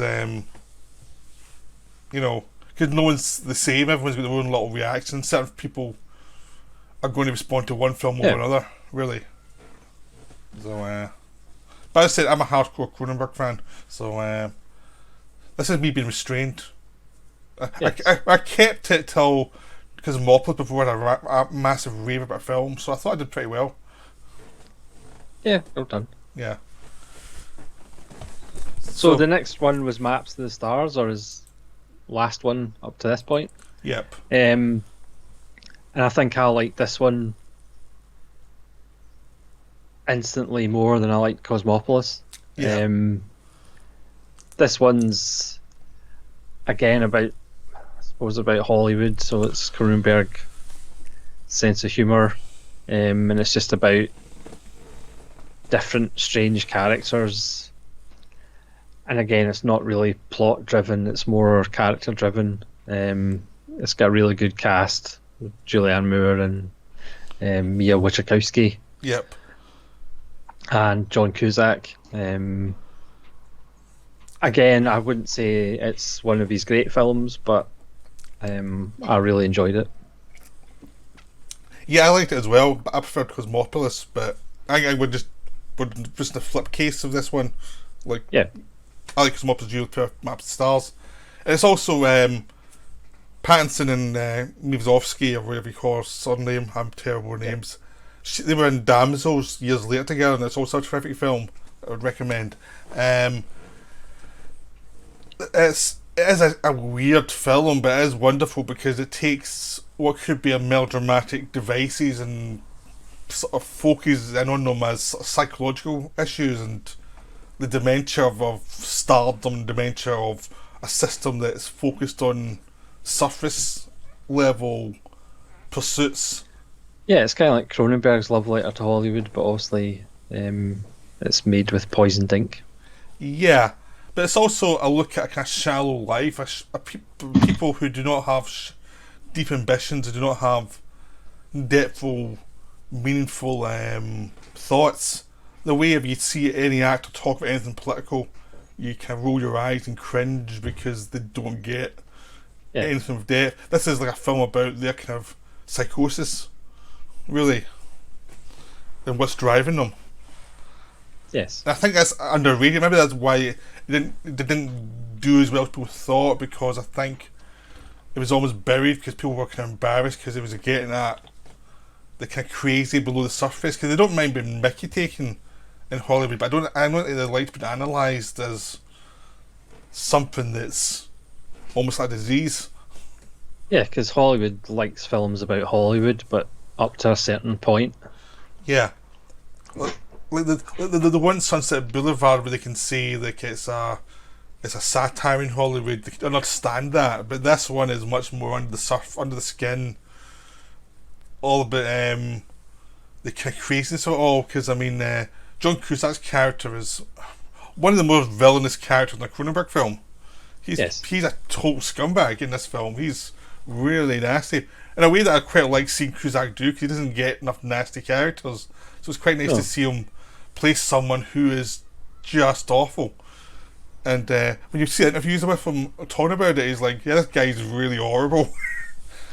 because no one's the same. Everyone's got their own little reactions. Certain people are going to respond to one film over another, really. So but as I said, I'm a hardcore Cronenberg fan, so this is me being restrained. I kept it till Cosmopolis before I had a massive rave about film, so I thought I did pretty well. Yeah, well done. Yeah. So the next one was Maps to the Stars, or his last one up to this point. Yep. And I think I liked this one instantly more than I liked Cosmopolis. Yeah. This one's again about Hollywood, so it's Cronenberg sense of humour, and it's just about different strange characters, and again it's not really plot driven, it's more character driven. It's got a really good cast with Julianne Moore and Mia Wasikowska. Yep. And John Cusack. Again, I wouldn't say it's one of his great films, but I really enjoyed it. Yeah, I liked it as well, but I preferred Cosmopolis, but I would just the flip case of this one. Like, yeah, I like Cosmopolis, you prefer Maps to the Stars. And it's also Pattinson and Mivzovsky, or whatever you call her surname, I'm terrible with names. They were in Damsels years later together, and it's also a terrific film I would recommend. It is a weird film, but it is wonderful because it takes what could be a melodramatic devices and sort of focuses in on them as psychological issues and the dementia of stardom, dementia of a system that's focused on surface level pursuits. Yeah, it's kind of like Cronenberg's love letter to Hollywood, but obviously it's made with poisoned ink. Yeah. But it's also a look at a kind of shallow life, people who do not have deep ambitions, who do not have depthful meaningful thoughts. The way if you see any actor talk about anything political, you can roll your eyes and cringe because they don't get Yeah. anything of depth. This is like a film about their kind of psychosis, really, and what's driving them. Yes. I think that's underrated. Maybe that's why it didn't do as well as people thought, because I think it was almost buried because people were kind of embarrassed because it was getting at the kind of crazy below the surface, because they don't mind being Mickey taken in Hollywood, but I don't think they like to be analysed as something that's almost like a disease. Yeah, because Hollywood likes films about Hollywood, but up to a certain point. Yeah. Like the one Sunset Boulevard where they can say like it's a satire in Hollywood, they can understand that, but this one is much more under the skin, all about the kind of craziness of it all. Because I mean, John Cusack's character is one of the most villainous characters in a Cronenberg film. He's a total scumbag in this film. He's really nasty in a way that I quite like seeing Cusack do, because he doesn't get enough nasty characters. So it's quite nice to see him play someone who is just awful. And when you see interviews with him talking about it, he's like, yeah, this guy's really horrible.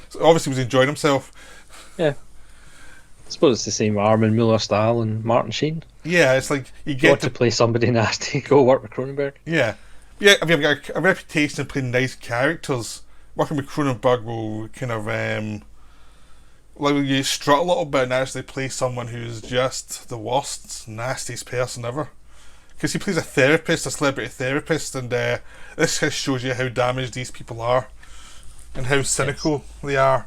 So obviously he was enjoying himself. Yeah. I suppose it's the same Armin Mueller style and Martin Sheen. Yeah, it's like you Got get to play somebody nasty, go work with Cronenberg. Yeah. Yeah, if you've got a reputation of playing nice characters, working with Cronenberg will kind of like you strut a little bit and actually play someone who's just the worst, nastiest person ever. Because he plays a therapist, a celebrity therapist, and this just shows you how damaged these people are and how cynical they are.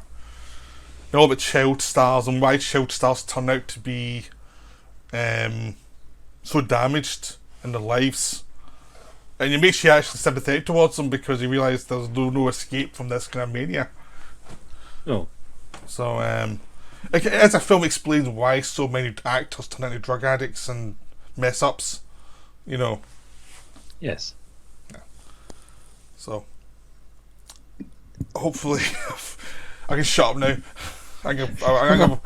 And all about child stars and why child stars turn out to be so damaged in their lives. And it makes you actually sympathetic towards them, because you realise there's no escape from this kind of mania. No. So, as a film explains why so many actors turn into drug addicts and mess ups, you know. Yes. Yeah. So, hopefully, I can shut up now.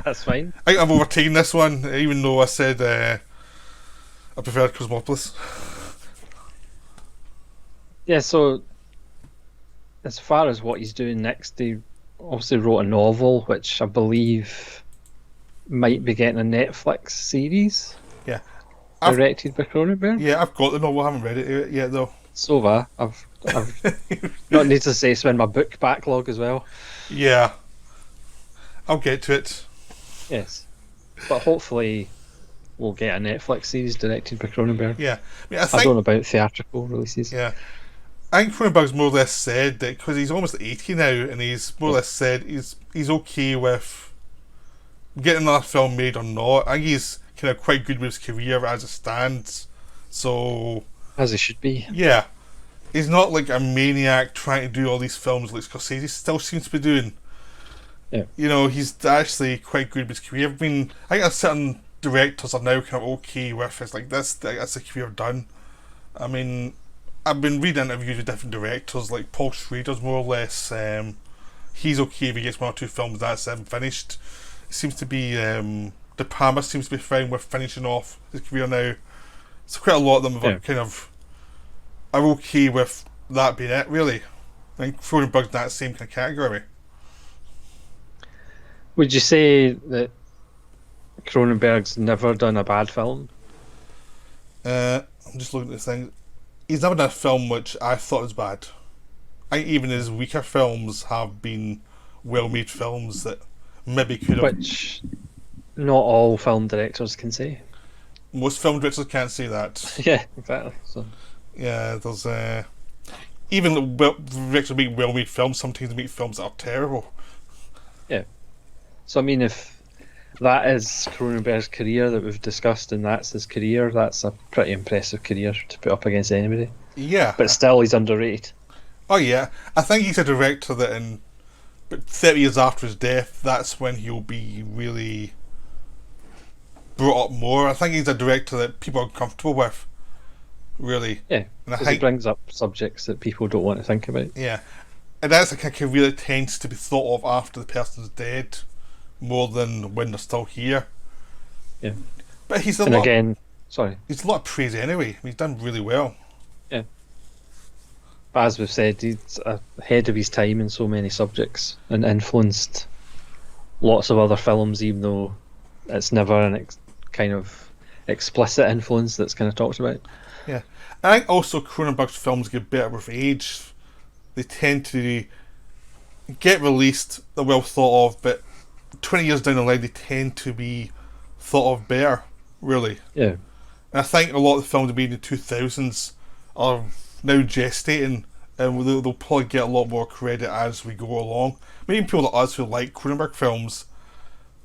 That's fine. I think I've overtaken this one, even though I said I preferred Cosmopolis. Yeah, so as far as what he's doing next, he obviously wrote a novel, which I believe might be getting a Netflix series. Yeah. Directed by Cronenberg. Yeah, I've got the novel, I haven't read it yet though. So have I. I've not need to say so in my book backlog as well. Yeah. I'll get to it. Yes. But hopefully we'll get a Netflix series directed by Cronenberg. Yeah. I don't know about theatrical releases. Yeah. I think Cronenberg's more or less said that, because he's almost 80 now, and he's more or less said he's okay with getting another film made or not. I think he's kind of quite good with his career as it stands. So, as he should be. Yeah. He's not like a maniac trying to do all these films like Scorsese still seems to be doing. Yeah. You know, he's actually quite good with his career. I think there's certain directors are now kind of okay with it's like that's a career done. I mean, I've been reading interviews with different directors, like Paul Schrader's more or less. He's okay if he gets one or two films, that's finished. It seems to be De Palma seems to be fine with finishing off his career now. So quite a lot of them are kind of are okay with that being it, really. I think Cronenberg's in that same kind of category. Would you say that Cronenberg's never done a bad film? I'm just looking at this thing. He's never done a film which I thought was bad. I think even his weaker films have been well-made films that maybe could have... Which not all film directors can say. Most film directors can't say that. Yeah, exactly. So. Yeah, there's... even directors make well-made films, sometimes they make films that are terrible. Yeah. So, I mean, if that is Cronenberg's career that we've discussed, and that's his career, that's a pretty impressive career to put up against anybody. Yeah. But still, he's underrated. Oh, yeah. I think he's a director that but 30 years after his death, that's when he'll be really brought up more. I think he's a director that people are comfortable with, really. Yeah, because he brings up subjects that people don't want to think about. Yeah. And that's a kind of career that tends to be thought of after the person's dead, more than when they're still here. Yeah. But And again, sorry. he's a lot of praise anyway. He's done really well. Yeah. But as we've said, he's ahead of his time in so many subjects and influenced lots of other films, even though it's never an kind of explicit influence that's kind of talked about. Yeah. I think also Cronenberg's films get better with age. They tend to get released, they're well thought of, but 20 years down the line they tend to be thought of better, really. Yeah. And I think a lot of the films made in the 2000s are now gestating, and they'll probably get a lot more credit as we go along. I mean, even people like us who like Cronenberg films,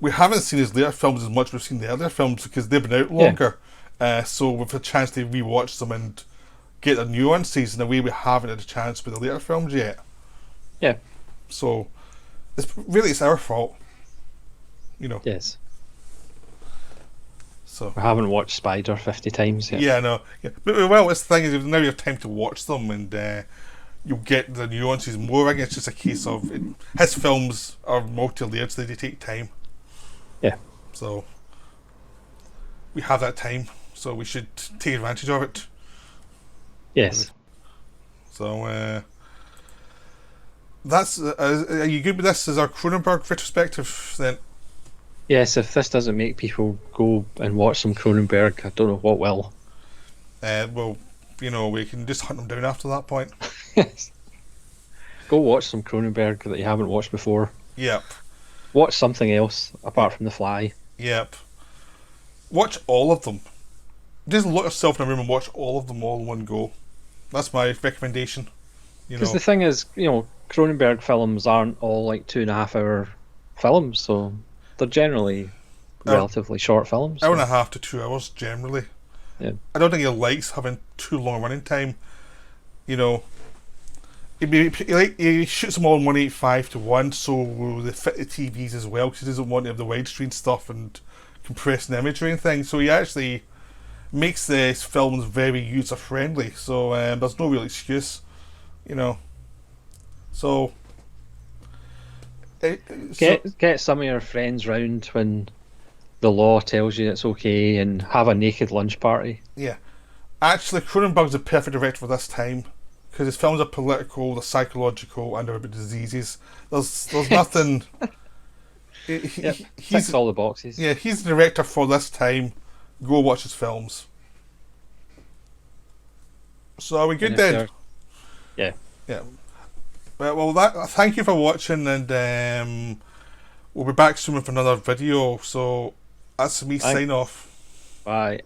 we haven't seen his later films as much as we've seen the earlier films because they've been out longer. So we've had a chance to rewatch them and get the nuances in a way we haven't had a chance with the later films yet. Yeah. So it's our fault, you know. Yes. So I haven't watched Spider 50 times yet. yeah, no, yeah. But well, this thing is now you have time to watch them and you'll get the nuances more. I think it's just a case of his films are multi-layered, so they take time. Yeah. So we have that time, so we should take advantage of it. Yes. So that's. Are you good with this as our Cronenberg retrospective then? Yes, if this doesn't make people go and watch some Cronenberg, I don't know what will. Well, you know, we can just hunt them down after that point. Go watch some Cronenberg that you haven't watched before. Yep. Watch something else apart from The Fly. Yep. Watch all of them. Just lock yourself in a room and watch all of them all in one go. That's my recommendation. Because the thing is, Cronenberg films aren't all like 2.5 hour films, so they're generally relatively short films. Hour and a half to 2 hours generally. Yeah. I don't think he likes having too long running time. You know, he shoots them all in 1:85 to 1, so they fit the TVs as well because he doesn't want to have the widescreen stuff and compressing imagery and things. So he actually makes the films very user friendly. So there's no real excuse, you know. So get some of your friends round when the law tells you it's okay, and have a naked lunch party. Yeah, actually, Cronenberg's the perfect director for this time because his films are political, they're psychological, and they're about diseases. There's nothing. Ticks all the boxes. Yeah, he's the director for this time. Go watch his films. So are we good then? Yeah. Yeah. Well, thank you for watching, and we'll be back soon with another video. So that's me. Sign off. Bye.